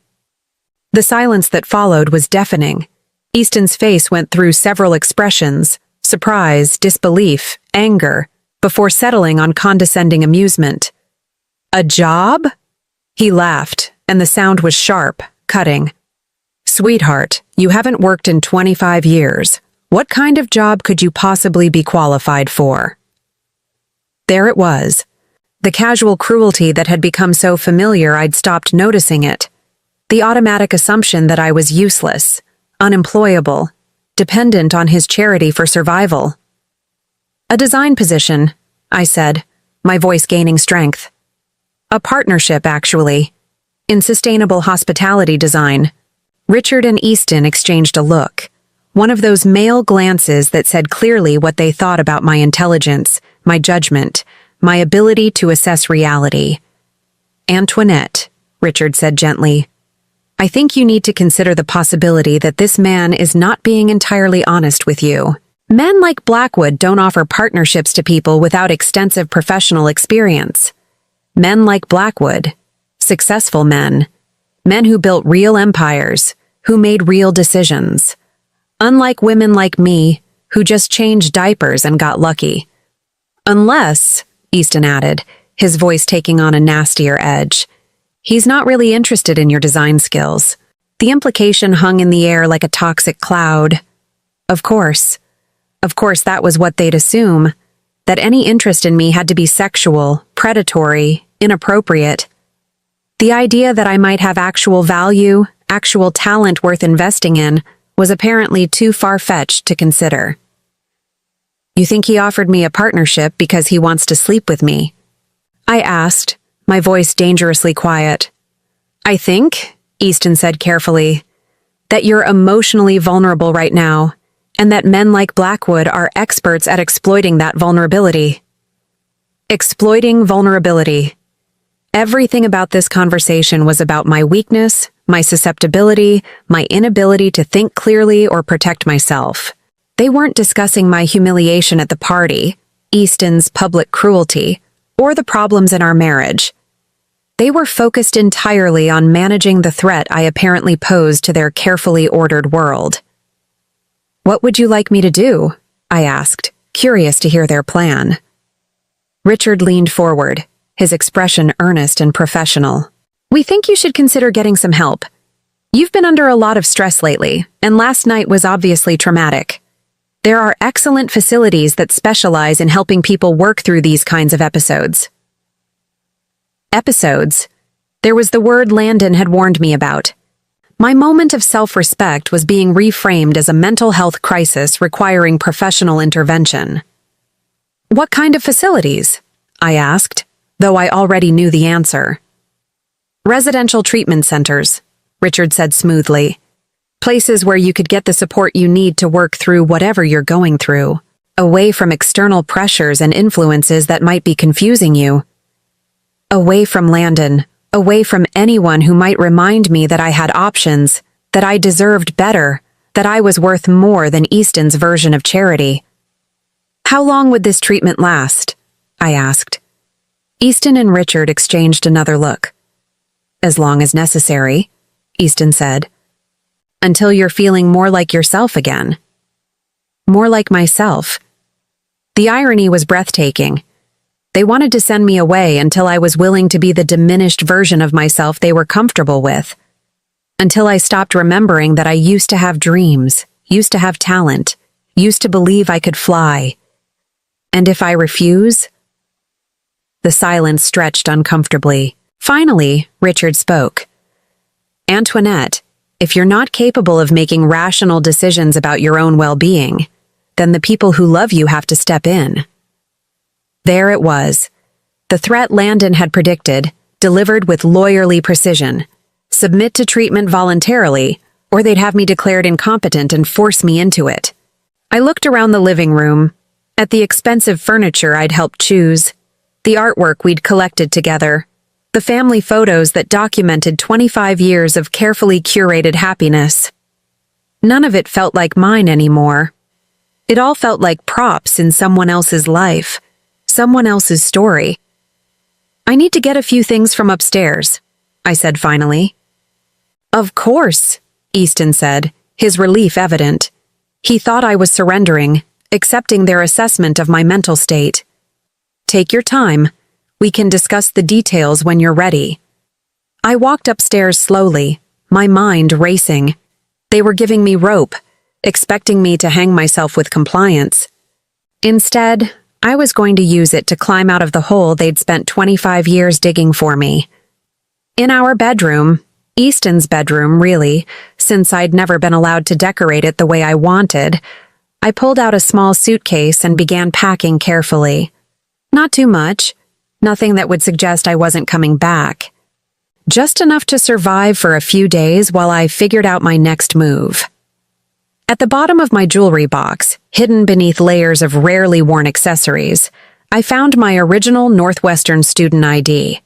The silence that followed was deafening. Easton's face went through several expressions, surprise, disbelief, anger, before settling on condescending amusement. A job? He laughed, and the sound was sharp, cutting. Sweetheart, you haven't worked in 25 years. What kind of job could you possibly be qualified for? There it was. The casual cruelty that had become so familiar I'd stopped noticing it. The automatic assumption that I was useless, unemployable, dependent on his charity for survival. A design position, I said, my voice gaining strength. A partnership, actually. In sustainable hospitality design. Richard and Easton exchanged a look. One of those male glances that said clearly what they thought about my intelligence, my judgment, my ability to assess reality. Antoinette, Richard said gently, I think you need to consider the possibility that this man is not being entirely honest with you. Men like Blackwood don't offer partnerships to people without extensive professional experience. Men like Blackwood, successful men, men who built real empires, who made real decisions. Unlike women like me, who just changed diapers and got lucky. Unless, Easton added, his voice taking on a nastier edge, he's not really interested in your design skills. The implication hung in the air like a toxic cloud. Of course that was what they'd assume, that any interest in me had to be sexual, predatory, inappropriate. The idea that I might have actual value, actual talent worth investing in, was apparently too far-fetched to consider. You think he offered me a partnership because he wants to sleep with me? I asked, my voice dangerously quiet. I think, Easton said carefully, that you're emotionally vulnerable right now, and that men like Blackwood are experts at exploiting that vulnerability. Exploiting vulnerability. Everything about this conversation was about my weakness, my susceptibility, my inability to think clearly or protect myself. They weren't discussing my humiliation at the party, Easton's public cruelty, or the problems in our marriage. They were focused entirely on managing the threat I apparently posed to their carefully ordered world. What would you like me to do? I asked, curious to hear their plan. Richard leaned forward, his expression earnest and professional. We think you should consider getting some help. You've been under a lot of stress lately, and last night was obviously traumatic. There are excellent facilities that specialize in helping people work through these kinds of episodes. Episodes. There was the word Landon had warned me about. My moment of self-respect was being reframed as a mental health crisis requiring professional intervention. What kind of facilities? I asked, though I already knew the answer. Residential treatment centers, Richard said smoothly. Places where you could get the support you need to work through whatever you're going through. Away from external pressures and influences that might be confusing you. Away from Landon, away from anyone who might remind me that I had options, that I deserved better, that I was worth more than Easton's version of charity. "How long would this treatment last?" I asked. Easton and Richard exchanged another look. "As long as necessary," Easton said. "Until you're feeling more like yourself again." More like myself. The irony was breathtaking. They wanted to send me away until I was willing to be the diminished version of myself they were comfortable with. Until I stopped remembering that I used to have dreams, used to have talent, used to believe I could fly. And if I refuse? The silence stretched uncomfortably. Finally, Richard spoke. "Antoinette, if you're not capable of making rational decisions about your own well-being, then the people who love you have to step in." There it was. The threat Landon had predicted, delivered with lawyerly precision. Submit to treatment voluntarily, or they'd have me declared incompetent and force me into it. I looked around the living room, at the expensive furniture I'd helped choose, the artwork we'd collected together, the family photos that documented 25 years of carefully curated happiness. None of it felt like mine anymore. It all felt like props in someone else's life, someone else's story. "I need to get a few things from upstairs," I said finally. "Of course," Easton said, his relief evident. He thought I was surrendering, accepting their assessment of my mental state. "Take your time. We can discuss the details when you're ready." I walked upstairs slowly, my mind racing. They were giving me rope, expecting me to hang myself with compliance. Instead, I was going to use it to climb out of the hole they'd spent 25 years digging for me. In our bedroom, Easton's bedroom, really, since I'd never been allowed to decorate it the way I wanted, I pulled out a small suitcase and began packing carefully. Not too much, nothing that would suggest I wasn't coming back. Just enough to survive for a few days while I figured out my next move. At the bottom of my jewelry box, hidden beneath layers of rarely worn accessories, I found my original Northwestern student ID.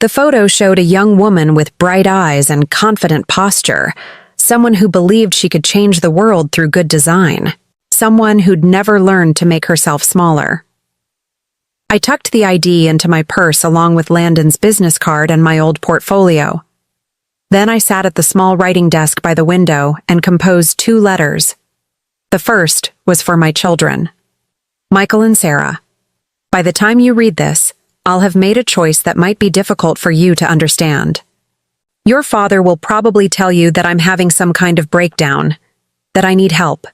The photo showed a young woman with bright eyes and confident posture, someone who believed she could change the world through good design, someone who'd never learned to make herself smaller. I tucked the ID into my purse along with Landon's business card and my old portfolio. Then I sat at the small writing desk by the window and composed 2 letters. The first was for my children. Michael and Sarah. By the time you read this, I'll have made a choice that might be difficult for you to understand. Your father will probably tell you that I'm having some kind of breakdown, that I need help.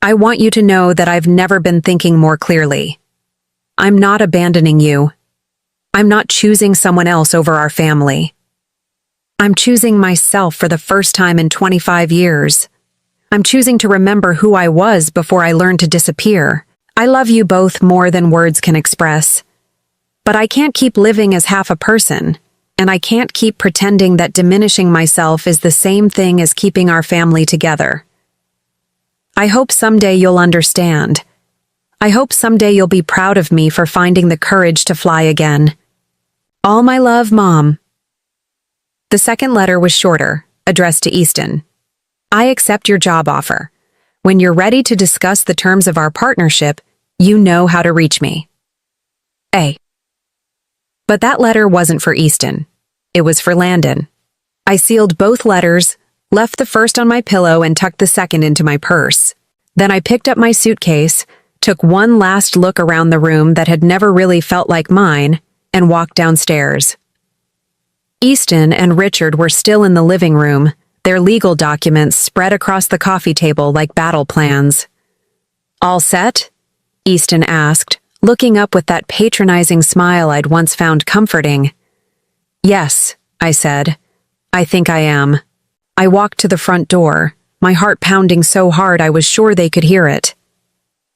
I want you to know that I've never been thinking more clearly. I'm not abandoning you. I'm not choosing someone else over our family. I'm choosing myself for the first time in 25 years. I'm choosing to remember who I was before I learned to disappear. I love you both more than words can express. But I can't keep living as half a person, and I can't keep pretending that diminishing myself is the same thing as keeping our family together. I hope someday you'll understand. I hope someday you'll be proud of me for finding the courage to fly again. All my love, Mom. The second letter was shorter, addressed to Easton. I accept your job offer. When you're ready to discuss the terms of our partnership, you know how to reach me. A. But that letter wasn't for Easton. It was for Landon. I sealed both letters, left the first on my pillow and tucked the second into my purse. Then I picked up my suitcase, took one last look around the room that had never really felt like mine, and walked downstairs. Easton and Richard were still in the living room, their legal documents spread across the coffee table like battle plans. "All set?" Easton asked, looking up with that patronizing smile I'd once found comforting. "Yes," I said. "I think I am." I walked to the front door, my heart pounding so hard I was sure they could hear it.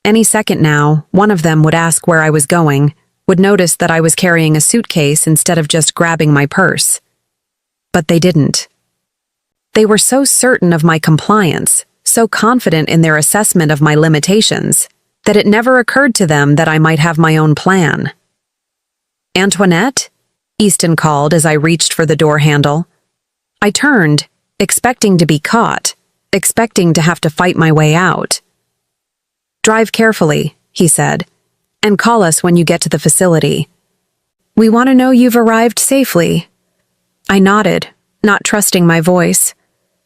Any second now, one of them would ask where I was going, would notice that I was carrying a suitcase instead of just grabbing my purse. But they didn't. They were so certain of my compliance, so confident in their assessment of my limitations. that it never occurred to them that I might have my own plan. "Antoinette?" Easton called as I reached for the door handle. I turned, expecting to be caught, expecting to have to fight my way out. "Drive carefully," he said, "and call us when you get to the facility. We want to know you've arrived safely." I nodded, not trusting my voice.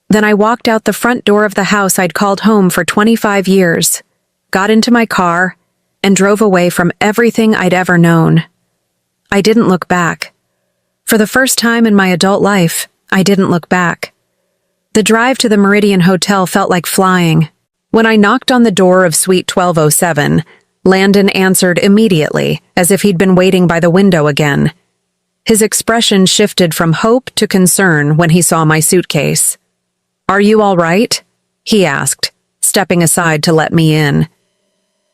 Then I walked out the front door of the house I'd called home for 25 years, got into my car, and drove away from everything I'd ever known. I didn't look back. For the first time in my adult life, I didn't look back. The drive to the Meridian Hotel felt like flying. When I knocked on the door of Suite 1207, Landon answered immediately, as if he'd been waiting by the window again. His expression shifted from hope to concern when he saw my suitcase. "Are you all right?" he asked, stepping aside to let me in.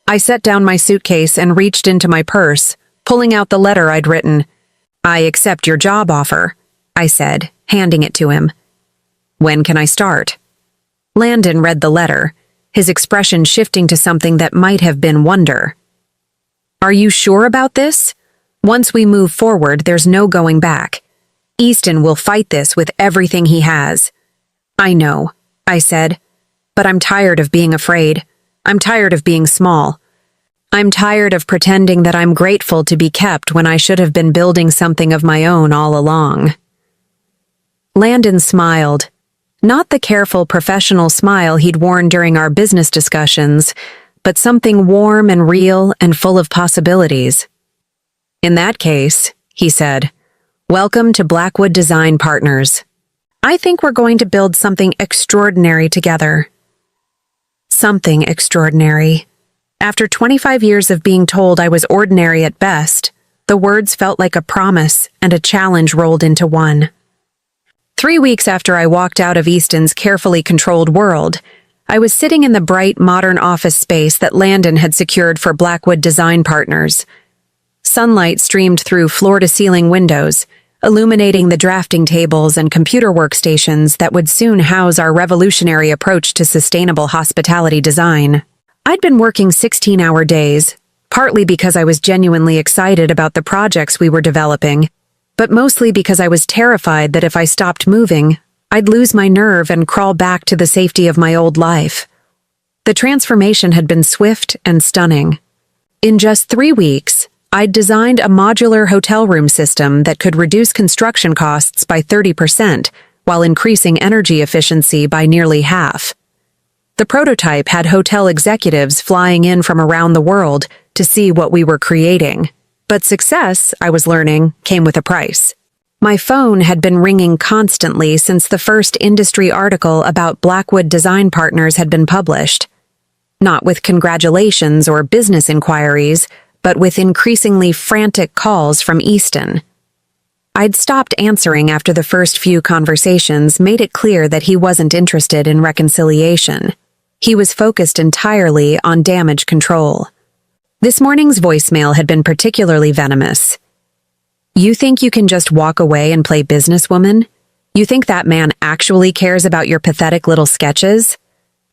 I set down my suitcase and reached into my purse, pulling out the letter I'd written. "I accept your job offer," I said, handing it to him. "When can I start?" Landon read the letter, his expression shifting to something that might have been wonder. "Are you sure about this? Once we move forward, there's no going back. Easton will fight this with everything he has." "I know," I said, "but I'm tired of being afraid. I'm tired of being small. I'm tired of pretending that I'm grateful to be kept when I should have been building something of my own all along." Landon smiled. Not the careful professional smile he'd worn during our business discussions, but something warm and real and full of possibilities. "In that case," he said, "welcome to Blackwood Design Partners. I think we're going to build something extraordinary together." Something extraordinary. After 25 years of being told I was ordinary at best, the words felt like a promise and a challenge rolled into one. 3 weeks after I walked out of Easton's carefully controlled world, I was sitting in the bright, modern office space that Landon had secured for Blackwood Design Partners. Sunlight streamed through floor-to-ceiling windows, illuminating the drafting tables and computer workstations that would soon house our revolutionary approach to sustainable hospitality design. I'd been working 16-hour days, partly because I was genuinely excited about the projects we were developing, but mostly because I was terrified that if I stopped moving, I'd lose my nerve and crawl back to the safety of my old life. The transformation had been swift and stunning. In just 3 weeks, I'd designed a modular hotel room system that could reduce construction costs by 30% while increasing energy efficiency by nearly half. The prototype had hotel executives flying in from around the world to see what we were creating. But success, I was learning, came with a price. My phone had been ringing constantly since the first industry article about Blackwood Design Partners had been published. Not with congratulations or business inquiries, but with increasingly frantic calls from Easton. I'd stopped answering after the first few conversations made it clear that he wasn't interested in reconciliation. He was focused entirely on damage control. This morning's voicemail had been particularly venomous. "You think you can just walk away and play businesswoman? You think that man actually cares about your pathetic little sketches?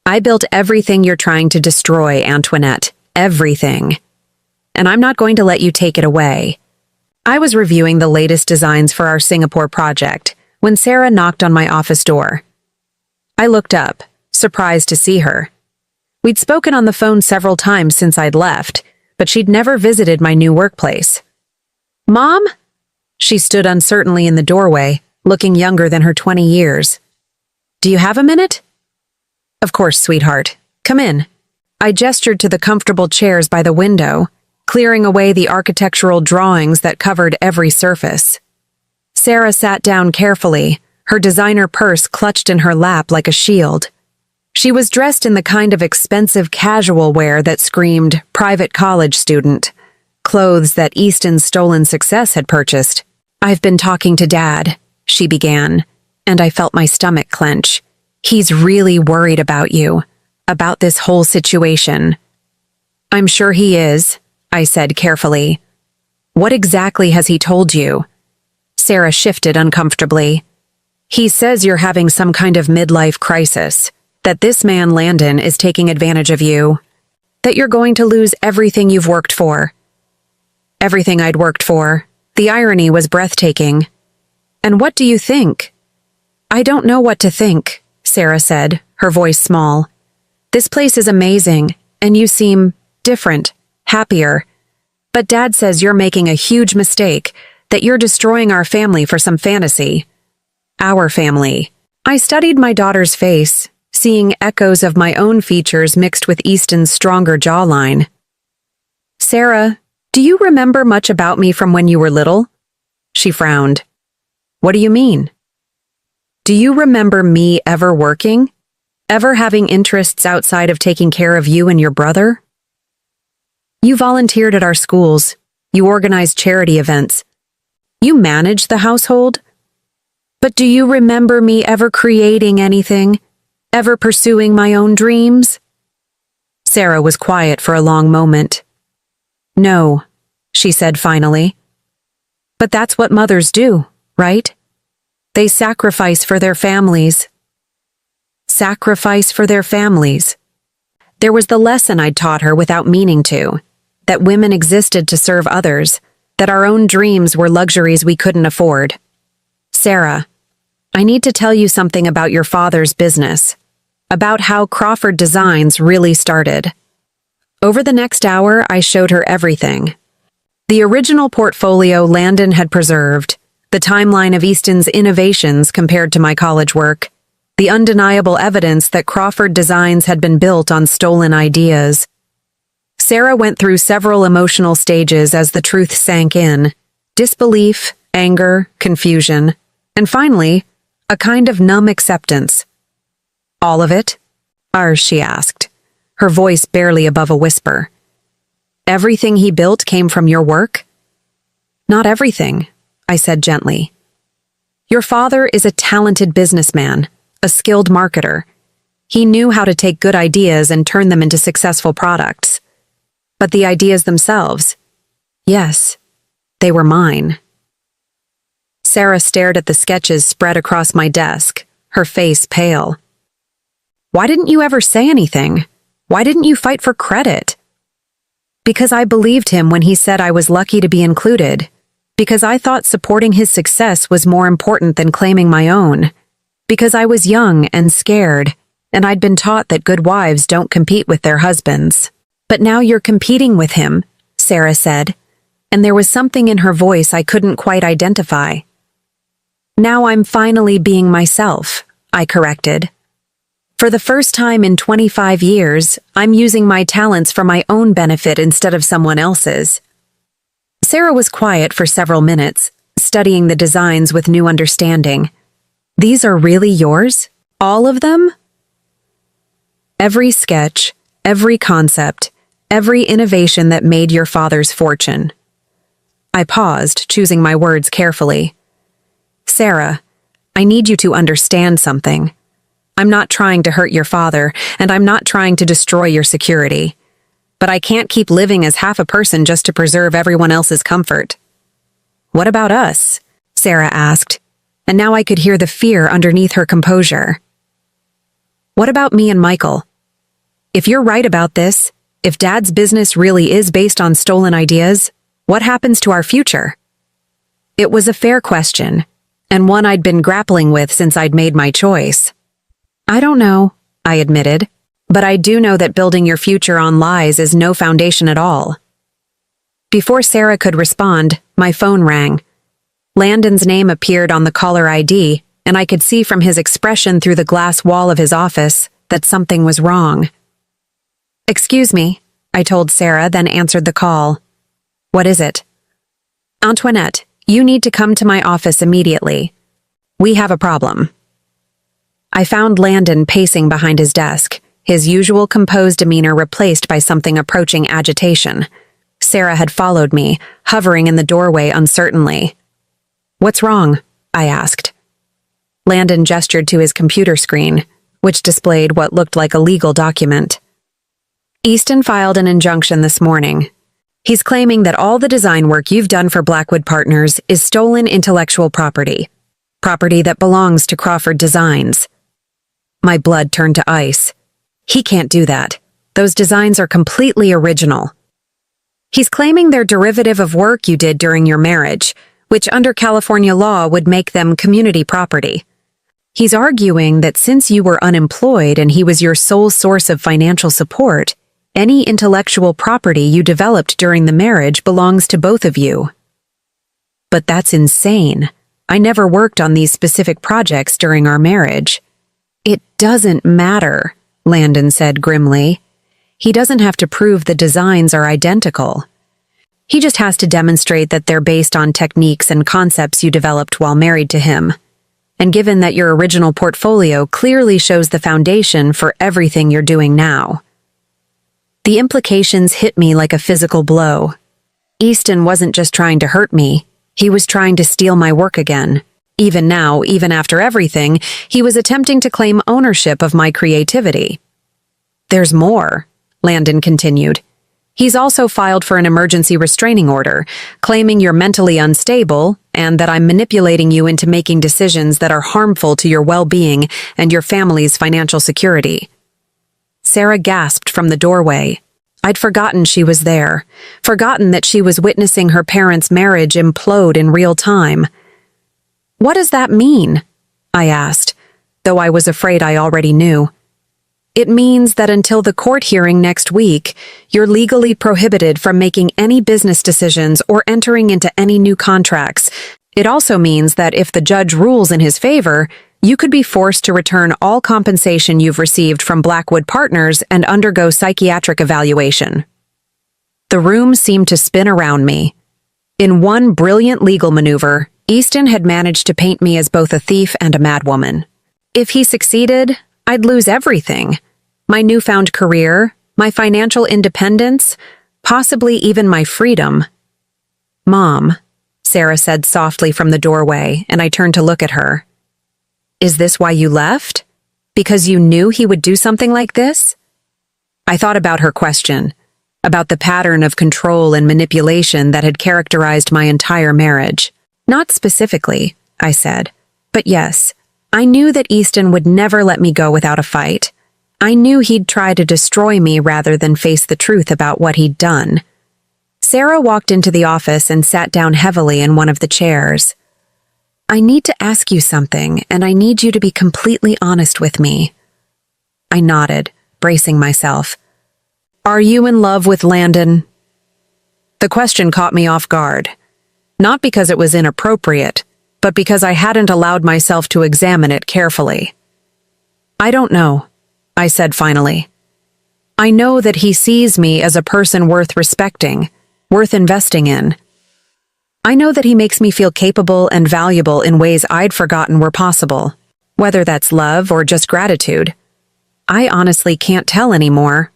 I built everything you're trying to destroy, Antoinette. Everything. And I'm not going to let you take it away." I was reviewing the latest designs for our Singapore project when Sarah knocked on my office door. I looked up, surprised to see her. We'd spoken on the phone several times since I'd left, but she'd never visited my new workplace. "Mom?" She stood uncertainly in the doorway, looking younger than her 20 years. "Do you have a minute?" "Of course, sweetheart. Come in." I gestured to the comfortable chairs by the window, clearing away the architectural drawings that covered every surface. Sarah sat down carefully, her designer purse clutched in her lap like a shield. She was dressed in the kind of expensive casual wear that screamed private college student, clothes that Easton's stolen success had purchased. "I've been talking to Dad," she began, and I felt my stomach clench. "He's really worried about you, about this whole situation." "I'm sure he is," I said carefully. "What exactly has he told you?" Sarah shifted uncomfortably. "He says you're having some kind of midlife crisis, that this man Landon is taking advantage of you." that you're going to lose everything you've worked for. Everything I'd worked for. The irony was breathtaking. And what do you think? I don't know what to think, Sarah said, her voice small. This place is amazing, and you seem different, happier. But Dad says you're making a huge mistake, that you're destroying our family for some fantasy. Our family. I studied my daughter's face, seeing echoes of my own features mixed with Easton's stronger jawline. Sarah, do you remember much about me from when you were little? She frowned. What do you mean? Do you remember me ever working? Ever having interests outside of taking care of you and your brother? You volunteered at our schools. You organized charity events. You managed the household. But do you remember me ever creating anything? Ever pursuing my own dreams? Sarah was quiet for a long moment. No, she said finally. But that's what mothers do, right? They sacrifice for their families. Sacrifice for their families. There was the lesson I'd taught her without meaning to, that women existed to serve others, that our own dreams were luxuries we couldn't afford. Sarah, I need to tell you something about your father's business, about how Crawford Designs really started. Over the next hour, I showed her everything. The original portfolio Landon had preserved, the timeline of Easton's innovations compared to my college work, the undeniable evidence that Crawford Designs had been built on stolen ideas. Sarah went through several emotional stages as the truth sank in: disbelief, anger, confusion, and finally, a kind of numb acceptance. All of it? She asked, her voice barely above a whisper. Everything he built came from your work? Not everything, I said gently. Your father is a talented businessman, a skilled marketer. He knew how to take good ideas and turn them into successful products. But the ideas themselves, yes, they were mine. Sarah stared at the sketches spread across my desk, her face pale. Why didn't you ever say anything? Why didn't you fight for credit? Because I believed him when he said I was lucky to be included. Because I thought supporting his success was more important than claiming my own. Because I was young and scared, and I'd been taught that good wives don't compete with their husbands. But now you're competing with him, Sarah said, and there was something in her voice I couldn't quite identify. Now I'm finally being myself, I corrected. For the first time in 25 years, I'm using my talents for my own benefit instead of someone else's. Sarah was quiet for several minutes, studying the designs with new understanding. These are really yours? All of them? Every sketch, every concept, every innovation that made your father's fortune. I paused, choosing my words carefully. Sarah, I need you to understand something. I'm not trying to hurt your father, and I'm not trying to destroy your security. But I can't keep living as half a person just to preserve everyone else's comfort. What about us? Sarah asked, and now I could hear the fear underneath her composure. What about me and Michael? If you're right about this, if Dad's business really is based on stolen ideas, what happens to our future? It was a fair question, and one I'd been grappling with since I'd made my choice. I don't know, I admitted, but I do know that building your future on lies is no foundation at all. Before Sarah could respond, my phone rang. Landon's name appeared on the caller ID, and I could see from his expression through the glass wall of his office that something was wrong. Excuse me, I told Sarah, then answered the call. What is it? Antoinette, you need to come to my office immediately. We have a problem. I found Landon pacing behind his desk, his usual composed demeanor replaced by something approaching agitation. Sarah had followed me, hovering in the doorway uncertainly. What's wrong? I asked. Landon gestured to his computer screen, which displayed what looked like a legal document. Easton filed an injunction this morning. He's claiming that all the design work you've done for Blackwood Partners is stolen intellectual property. Property that belongs to Crawford Designs. My blood turned to ice. He can't do that. Those designs are completely original. He's claiming they're derivative of work you did during your marriage, which under California law would make them community property. He's arguing that since you were unemployed and he was your sole source of financial support, any intellectual property you developed during the marriage belongs to both of you. But that's insane. I never worked on these specific projects during our marriage. It doesn't matter, Landon said grimly. He doesn't have to prove the designs are identical. He just has to demonstrate that they're based on techniques and concepts you developed while married to him. And given that your original portfolio clearly shows the foundation for everything you're doing now. The implications hit me like a physical blow. Easton wasn't just trying to hurt me, he was trying to steal my work again. Even now, even after everything, he was attempting to claim ownership of my creativity. There's more, Landon continued. He's also filed for an emergency restraining order, claiming you're mentally unstable and that I'm manipulating you into making decisions that are harmful to your well-being and your family's financial security. Sarah gasped from the doorway. I'd forgotten she was there, forgotten that she was witnessing her parents' marriage implode in real time. What does that mean? I asked, though I was afraid I already knew. It means that until the court hearing next week, you're legally prohibited from making any business decisions or entering into any new contracts. It also means that if the judge rules in his favor, you could be forced to return all compensation you've received from Blackwood Partners and undergo psychiatric evaluation. The room seemed to spin around me. In one brilliant legal maneuver, Easton had managed to paint me as both a thief and a madwoman. If he succeeded, I'd lose everything. My newfound career, my financial independence, possibly even my freedom. Mom, Sarah said softly from the doorway, and I turned to look at her. Is this why you left? Because you knew he would do something like this? I thought about her question, about the pattern of control and manipulation that had characterized my entire marriage. Not specifically, I said, but yes, I knew that Easton would never let me go without a fight. I knew he'd try to destroy me rather than face the truth about what he'd done. Sarah walked into the office and sat down heavily in one of the chairs. I need to ask you something, and I need you to be completely honest with me. I nodded, bracing myself. Are you in love with Landon? The question caught me off guard. Not because it was inappropriate, but because I hadn't allowed myself to examine it carefully. I don't know, I said finally. I know that he sees me as a person worth respecting, worth investing in. I know that he makes me feel capable and valuable in ways I'd forgotten were possible, whether that's love or just gratitude. I honestly can't tell anymore.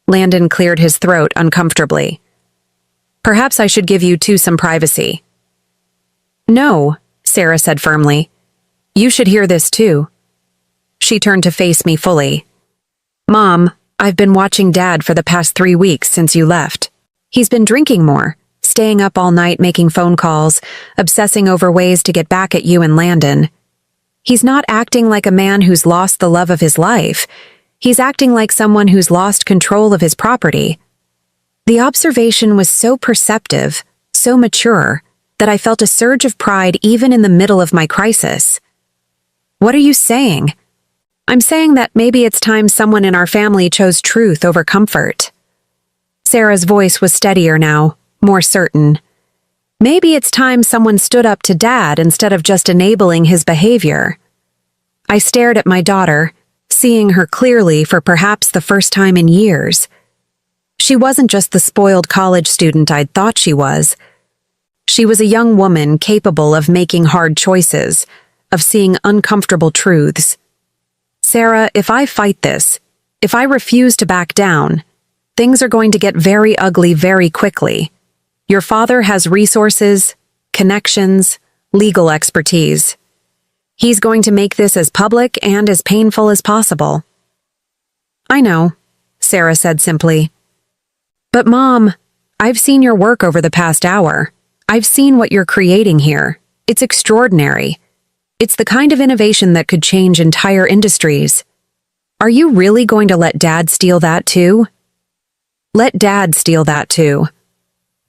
Landon cleared his throat uncomfortably. Perhaps I should give you two some privacy. No, Sarah said firmly. You should hear this too. She turned to face me fully. Mom, I've been watching Dad for the past 3 weeks since you left. He's been drinking more, staying up all night making phone calls, obsessing over ways to get back at you and Landon. He's not acting like a man who's lost the love of his life. He's acting like someone who's lost control of his property. The observation was so perceptive, so mature, that I felt a surge of pride even in the middle of my crisis. What are you saying? I'm saying that maybe it's time someone in our family chose truth over comfort. Sarah's voice was steadier now, more certain. Maybe it's time someone stood up to Dad instead of just enabling his behavior. I stared at my daughter, seeing her clearly for perhaps the first time in years. She wasn't just the spoiled college student I'd thought she was. She was a young woman capable of making hard choices, of seeing uncomfortable truths. Sarah, if I fight this, if I refuse to back down, things are going to get very ugly very quickly. Your father has resources, connections, legal expertise. He's going to make this as public and as painful as possible. I know, Sarah said simply. But Mom, I've seen your work over the past hour. I've seen what you're creating here. It's extraordinary. It's the kind of innovation that could change entire industries. Are you really going to let Dad steal that too? Let Dad steal that too.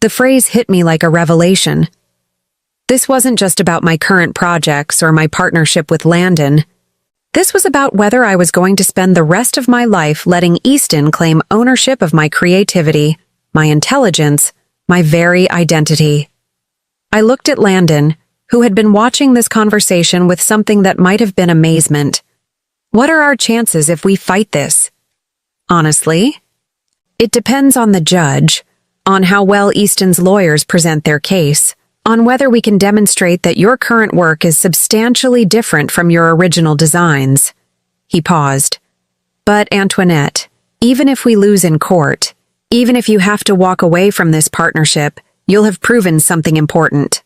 The phrase hit me like a revelation. This wasn't just about my current projects or my partnership with Landon. This was about whether I was going to spend the rest of my life letting Easton claim ownership of my creativity, my intelligence, my very identity. I looked at Landon, who had been watching this conversation with something that might have been amazement. What are our chances if we fight this? Honestly, it depends on the judge, on how well Easton's lawyers present their case, on whether we can demonstrate that your current work is substantially different from your original designs. He paused. But Antoinette, even if we lose in court, even if you have to walk away from this partnership, you'll have proven something important.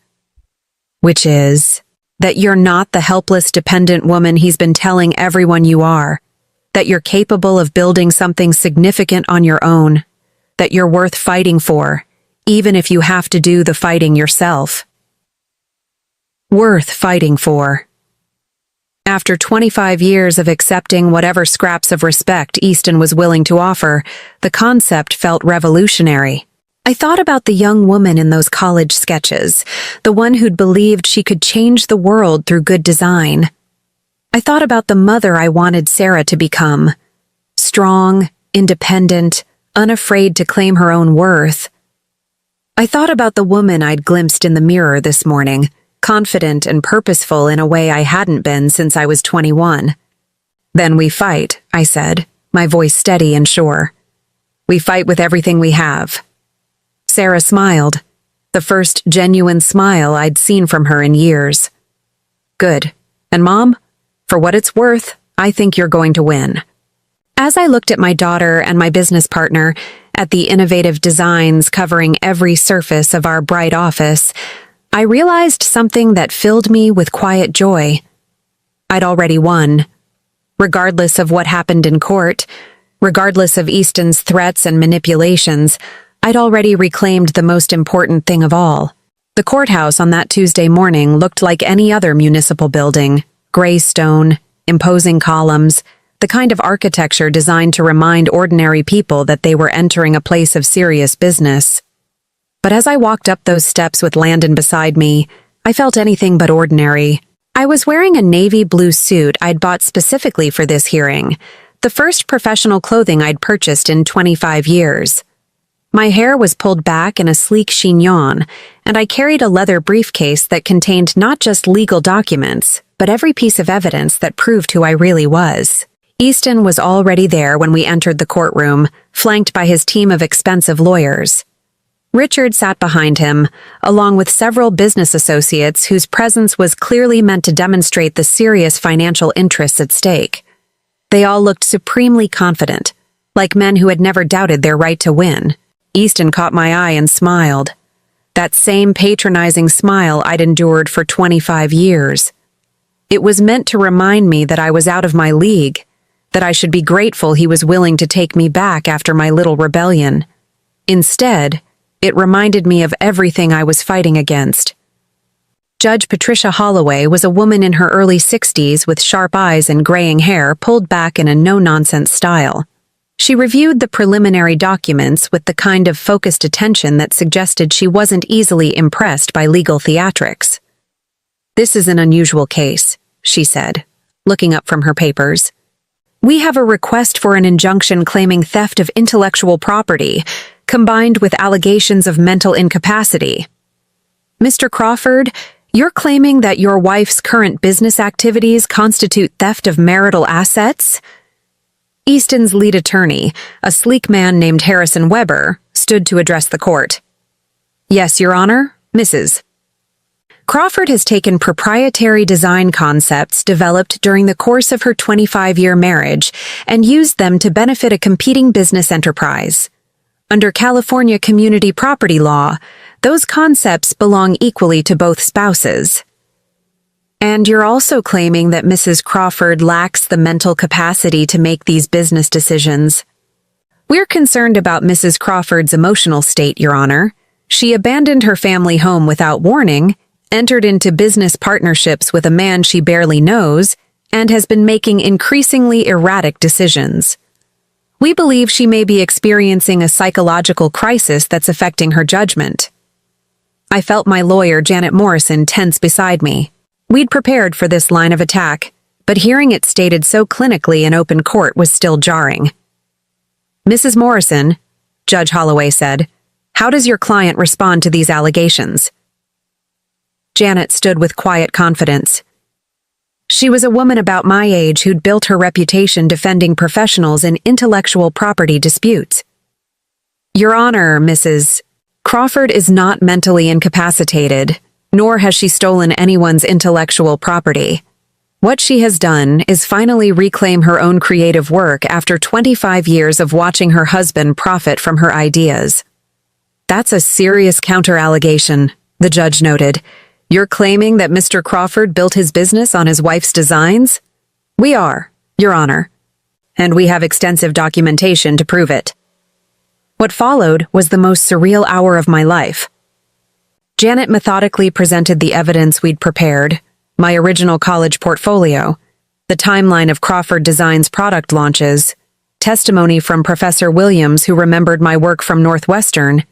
Which is that you're not the helpless, dependent woman he's been telling everyone you are, that you're capable of building something significant on your own, that you're worth fighting for, even if you have to do the fighting yourself. Worth fighting for. After 25 years of accepting whatever scraps of respect Easton was willing to offer, the concept felt revolutionary. I thought about the young woman in those college sketches, the one who'd believed she could change the world through good design. I thought about the mother I wanted Sarah to become. Strong, independent, unafraid to claim her own worth. I thought about the woman I'd glimpsed in the mirror this morning, confident and purposeful in a way I hadn't been since I was 21. Then we fight, I said, my voice steady and sure. We fight with everything we have. Sarah smiled, the first genuine smile I'd seen from her in years. Good. And Mom, for what it's worth, I think you're going to win. As I looked at my daughter and my business partner, at the innovative designs covering every surface of our bright office, I realized something that filled me with quiet joy. I'd already won. Regardless of what happened in court, regardless of Easton's threats and manipulations, I'd already reclaimed the most important thing of all. The courthouse on that Tuesday morning looked like any other municipal building, gray stone, imposing columns, the kind of architecture designed to remind ordinary people that they were entering a place of serious business. But as I walked up those steps with Landon beside me, I felt anything but ordinary. I was wearing a navy blue suit I'd bought specifically for this hearing, the first professional clothing I'd purchased in 25 years. My hair was pulled back in a sleek chignon, and I carried a leather briefcase that contained not just legal documents, but every piece of evidence that proved who I really was. Easton was already there when we entered the courtroom, flanked by his team of expensive lawyers. Richard sat behind him, along with several business associates whose presence was clearly meant to demonstrate the serious financial interests at stake. They all looked supremely confident, like men who had never doubted their right to win. Easton caught my eye and smiled. That same patronizing smile I'd endured for 25 years. It was meant to remind me that I was out of my league, that I should be grateful he was willing to take me back after my little rebellion. Instead, it reminded me of everything I was fighting against. Judge Patricia Holloway was a woman in her early 60s with sharp eyes and graying hair pulled back in a no-nonsense style. She reviewed the preliminary documents with the kind of focused attention that suggested she wasn't easily impressed by legal theatrics. "This is an unusual case," she said, looking up from her papers. "We have a request for an injunction claiming theft of intellectual property, combined with allegations of mental incapacity. Mr. Crawford, you're claiming that your wife's current business activities constitute theft of marital assets?" Easton's lead attorney, a sleek man named Harrison Weber, stood to address the court. "Yes, Your Honor, Mrs. Crawford has taken proprietary design concepts developed during the course of her 25-year marriage and used them to benefit a competing business enterprise. Under California community property law, those concepts belong equally to both spouses. And you're also claiming that Mrs. Crawford lacks the mental capacity to make these business decisions. We're concerned about Mrs. Crawford's emotional state, Your Honor. She abandoned her family home without warning, entered into business partnerships with a man she barely knows, and has been making increasingly erratic decisions. We believe she may be experiencing a psychological crisis that's affecting her judgment. I felt my lawyer, Janet Morrison, tense beside me. We'd prepared for this line of attack, but hearing it stated so clinically in open court was still jarring. "Mrs. Morrison," Judge Holloway said, "how does your client respond to these allegations?" Janet stood with quiet confidence. She was a woman about my age who'd built her reputation defending professionals in intellectual property disputes. "Your Honor, Mrs. Crawford is not mentally incapacitated, nor has she stolen anyone's intellectual property. What she has done is finally reclaim her own creative work after 25 years of watching her husband profit from her ideas." "That's a serious counter-allegation," the judge noted. "You're claiming that Mr. Crawford built his business on his wife's designs?" "We are, Your Honor. And we have extensive documentation to prove it." What followed was the most surreal hour of my life. Janet methodically presented the evidence we'd prepared, my original college portfolio, the timeline of Crawford Designs product launches, testimony from Professor Williams who remembered my work from Northwestern,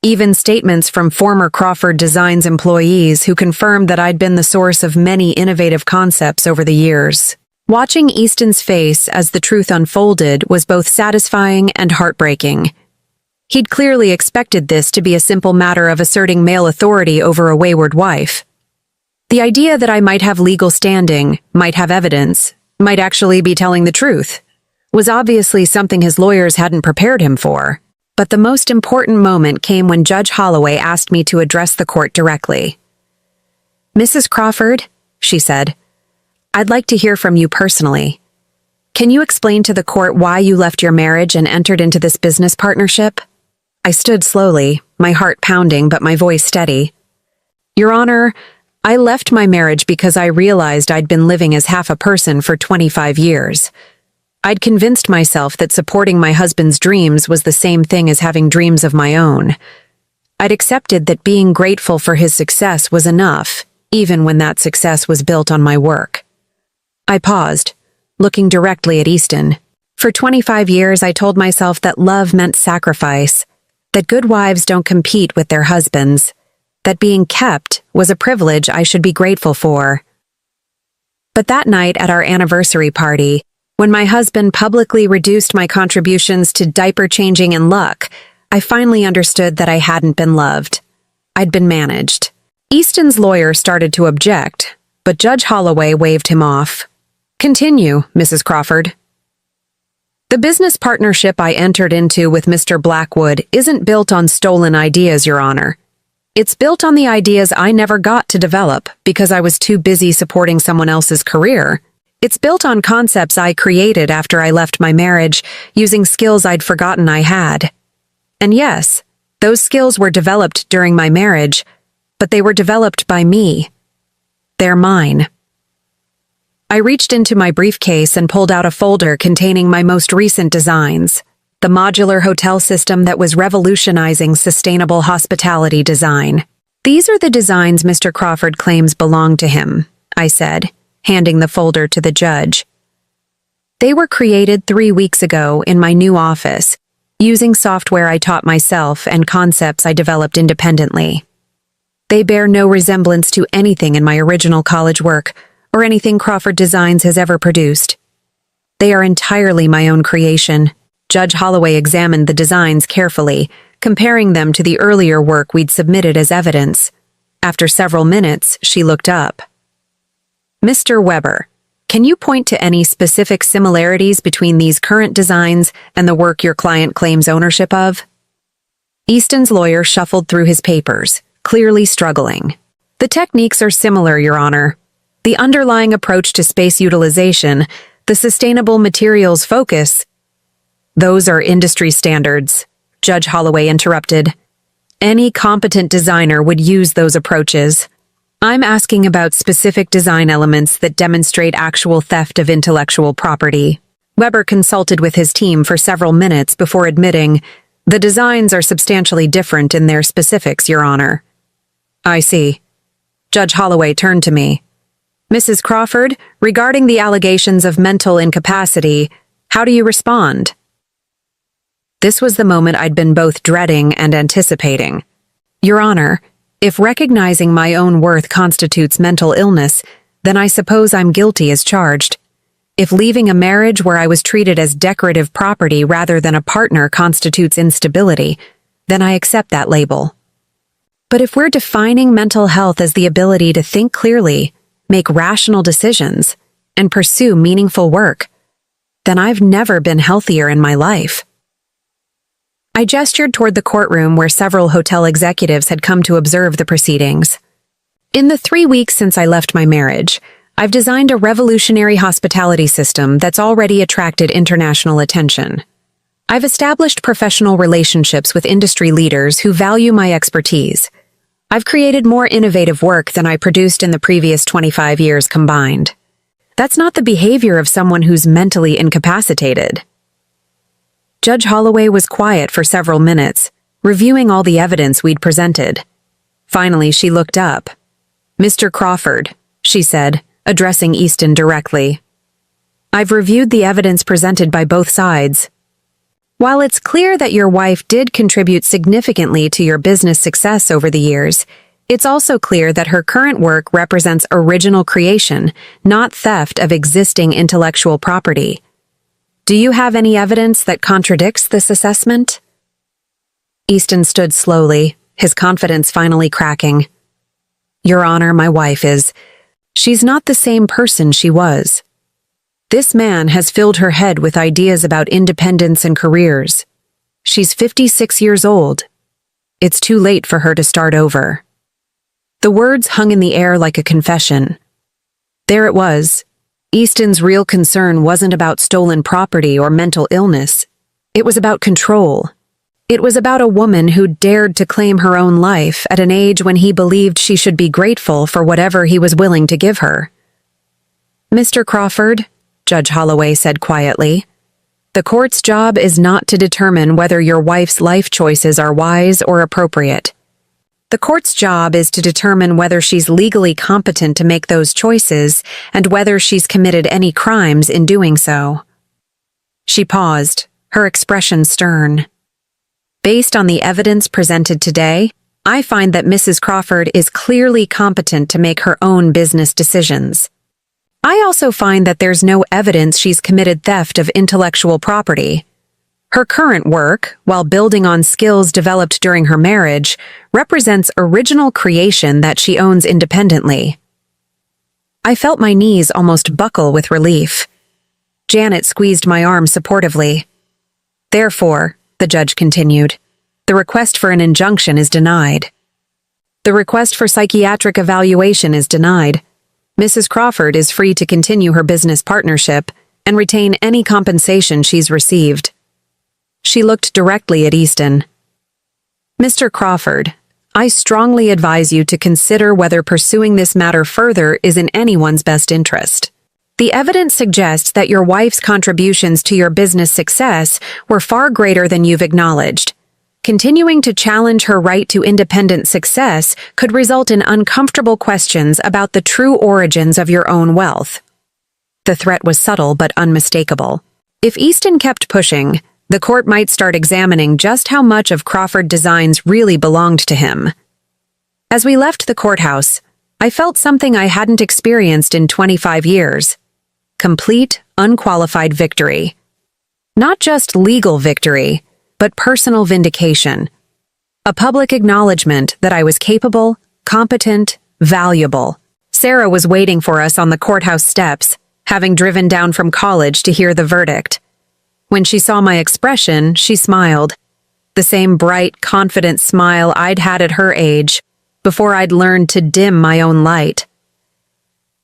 even statements from former Crawford Designs employees who confirmed that I'd been the source of many innovative concepts over the years. Watching Easton's face as the truth unfolded was both satisfying and heartbreaking. He'd clearly expected this to be a simple matter of asserting male authority over a wayward wife. The idea that I might have legal standing, might have evidence, might actually be telling the truth, was obviously something his lawyers hadn't prepared him for. But the most important moment came when Judge Holloway asked me to address the court directly. "Mrs. Crawford," she said, "I'd like to hear from you personally. Can you explain to the court why you left your marriage and entered into this business partnership?" I stood slowly, my heart pounding but my voice steady. "Your Honor, I left my marriage because I realized I'd been living as half a person for 25 years. I'd convinced myself that supporting my husband's dreams was the same thing as having dreams of my own. I'd accepted that being grateful for his success was enough, even when that success was built on my work." I paused, looking directly at Easton. For 25 years, I told myself that love meant sacrifice, that good wives don't compete with their husbands, that being kept was a privilege I should be grateful for. But that night at our anniversary party, when my husband publicly reduced my contributions to diaper changing and luck, I finally understood that I hadn't been loved. I'd been managed. Easton's lawyer started to object, but Judge Holloway waved him off. "Continue, Mrs. Crawford." "The business partnership I entered into with Mr. Blackwood isn't built on stolen ideas, Your Honor. It's built on the ideas I never got to develop because I was too busy supporting someone else's career. It's built on concepts I created after I left my marriage, using skills I'd forgotten I had. And yes, those skills were developed during my marriage, but they were developed by me. They're mine." I reached into my briefcase and pulled out a folder containing my most recent designs, the modular hotel system that was revolutionizing sustainable hospitality design. "These are the designs Mr. Crawford claims belong to him," I said, handing the folder to the judge. "They were created 3 weeks ago in my new office, using software I taught myself and concepts I developed independently. They bear no resemblance to anything in my original college work or anything Crawford Designs has ever produced. They are entirely my own creation." Judge Holloway examined the designs carefully, comparing them to the earlier work we'd submitted as evidence. After several minutes, she looked up. "Mr. Weber, can you point to any specific similarities between these current designs and the work your client claims ownership of?" Easton's lawyer shuffled through his papers, clearly struggling. "The techniques are similar, Your Honor. The underlying approach to space utilization, the sustainable materials focus—" "Those are industry standards," Judge Holloway interrupted. "Any competent designer would use those approaches. I'm asking about specific design elements that demonstrate actual theft of intellectual property." Weber consulted with his team for several minutes before admitting, "The designs are substantially different in their specifics, Your Honor." "I see." Judge Holloway turned to me. Mrs. Crawford, regarding the allegations of mental incapacity, how do you respond? This was the moment I'd been both dreading and anticipating. Your Honor, if recognizing my own worth constitutes mental illness, then I suppose I'm guilty as charged. If leaving a marriage where I was treated as decorative property rather than a partner constitutes instability, then I accept that label. But if we're defining mental health as the ability to think clearly, make rational decisions, and pursue meaningful work, then I've never been healthier in my life. I gestured toward the courtroom where several hotel executives had come to observe the proceedings. In the 3 weeks since I left my marriage, I've designed a revolutionary hospitality system that's already attracted international attention. I've established professional relationships with industry leaders who value my expertise. I've created more innovative work than I produced in the previous 25 years combined. That's not the behavior of someone who's mentally incapacitated. Judge Holloway was quiet for several minutes, reviewing all the evidence we'd presented. Finally, she looked up. Mr. Crawford, she said, addressing Easton directly. I've reviewed the evidence presented by both sides. While it's clear that your wife did contribute significantly to your business success over the years, it's also clear that her current work represents original creation, not theft of existing intellectual property. Do you have any evidence that contradicts this assessment? Easton stood slowly, his confidence finally cracking. Your Honor, my wife is. She's not the same person she was. This man has filled her head with ideas about independence and careers. She's 56 years old. It's too late for her to start over. The words hung in the air like a confession. There it was. Easton's real concern wasn't about stolen property or mental illness. It was about control. It was about a woman who dared to claim her own life at an age when he believed she should be grateful for whatever he was willing to give her. Mr. Crawford, Judge Holloway said quietly, the court's job is not to determine whether your wife's life choices are wise or appropriate. The court's job is to determine whether she's legally competent to make those choices and whether she's committed any crimes in doing so. She paused, her expression stern. Based on the evidence presented today, I find that Mrs. Crawford is clearly competent to make her own business decisions. I also find that there's no evidence she's committed theft of intellectual property. Her current work, while building on skills developed during her marriage, represents original creation that she owns independently. I felt my knees almost buckle with relief. Janet squeezed my arm supportively. Therefore, the judge continued, the request for an injunction is denied. The request for psychiatric evaluation is denied. Mrs. Crawford is free to continue her business partnership and retain any compensation she's received. She looked directly at Easton. Mr. Crawford, I strongly advise you to consider whether pursuing this matter further is in anyone's best interest. The evidence suggests that your wife's contributions to your business success were far greater than you've acknowledged. Continuing to challenge her right to independent success could result in uncomfortable questions about the true origins of your own wealth. The threat was subtle but unmistakable. If Easton kept pushing, the court might start examining just how much of Crawford Designs really belonged to him. As we left the courthouse, I felt something I hadn't experienced in 25 years. Complete, unqualified victory. Not just legal victory, but personal vindication. A public acknowledgement that I was capable, competent, valuable. Sarah was waiting for us on the courthouse steps, having driven down from college to hear the verdict. When she saw my expression, she smiled. The same bright, confident smile I'd had at her age, before I'd learned to dim my own light.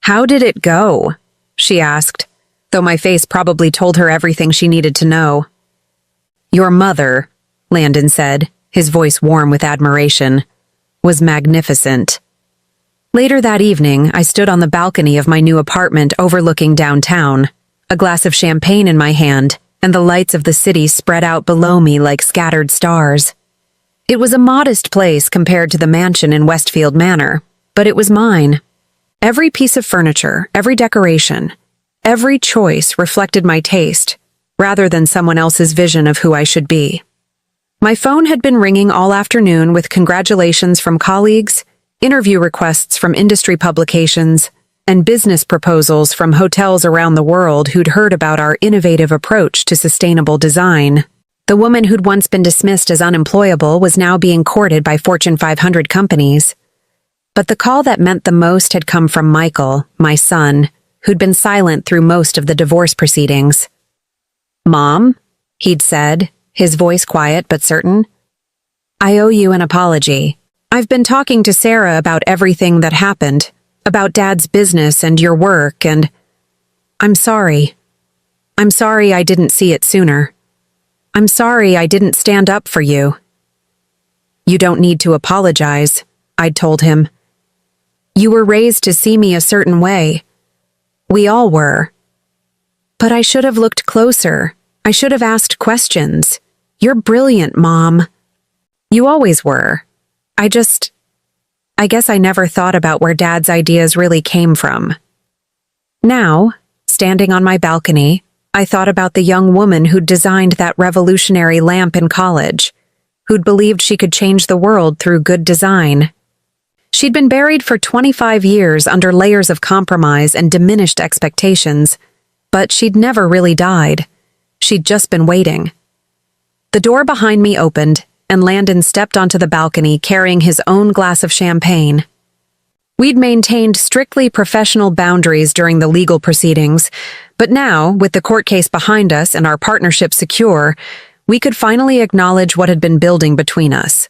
"How did it go?" she asked, though my face probably told her everything she needed to know. "Your mother," Landon said, his voice warm with admiration, "was magnificent." Later that evening, I stood on the balcony of my new apartment overlooking downtown, a glass of champagne in my hand, and the lights of the city spread out below me like scattered stars. It was a modest place compared to the mansion in Westfield Manor, but it was mine. Every piece of furniture, every decoration, every choice reflected my taste, rather than someone else's vision of who I should be. My phone had been ringing all afternoon with congratulations from colleagues, interview requests from industry publications, and business proposals from hotels around the world who'd heard about our innovative approach to sustainable design. The woman who'd once been dismissed as unemployable was now being courted by Fortune 500 companies. But the call that meant the most had come from Michael, my son, who'd been silent through most of the divorce proceedings. "Mom," he'd said, his voice quiet but certain, "I owe you an apology. I've been talking to Sarah about everything that happened, about Dad's business and your work, and I'm sorry. I'm sorry I didn't see it sooner. I'm sorry I didn't stand up for you." "You don't need to apologize," I'd told him. "You were raised to see me a certain way. We all were. But I should have looked closer. I should have asked questions. You're brilliant, Mom." "You always were. I guess I never thought about where Dad's ideas really came from." Now, standing on my balcony, I thought about the young woman who'd designed that revolutionary lamp in college, who'd believed she could change the world through good design. She'd been buried for 25 years under layers of compromise and diminished expectations, but she'd never really died. She'd just been waiting. The door behind me opened, and Landon stepped onto the balcony carrying his own glass of champagne. We'd maintained strictly professional boundaries during the legal proceedings, but now, with the court case behind us and our partnership secure, we could finally acknowledge what had been building between us.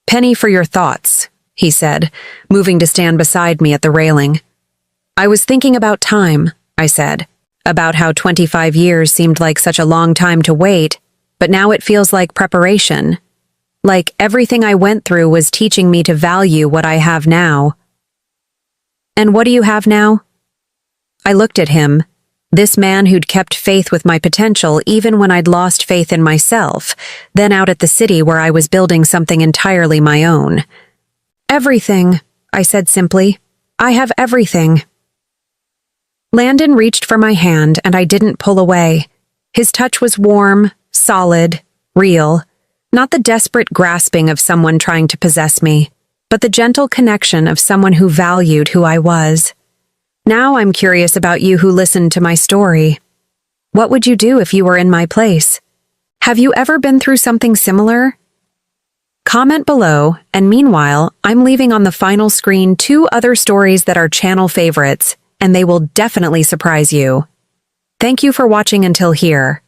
"Penny for your thoughts," he said, moving to stand beside me at the railing. "I was thinking about time," I said, "about how 25 years seemed like such a long time to wait, but now it feels like preparation. Like everything I went through was teaching me to value what I have now." "And what do you have now?" I looked at him, this man who'd kept faith with my potential even when I'd lost faith in myself, then out at the city where I was building something entirely my own. "Everything," I said simply. "I have everything." Landon reached for my hand and I didn't pull away. His touch was warm, solid, real. Not the desperate grasping of someone trying to possess me, but the gentle connection of someone who valued who I was. Now I'm curious about you who listened to my story. What would you do if you were in my place? Have you ever been through something similar? Comment below, and meanwhile, I'm leaving on the final screen 2 other stories that are channel favorites, and they will definitely surprise you. Thank you for watching until here.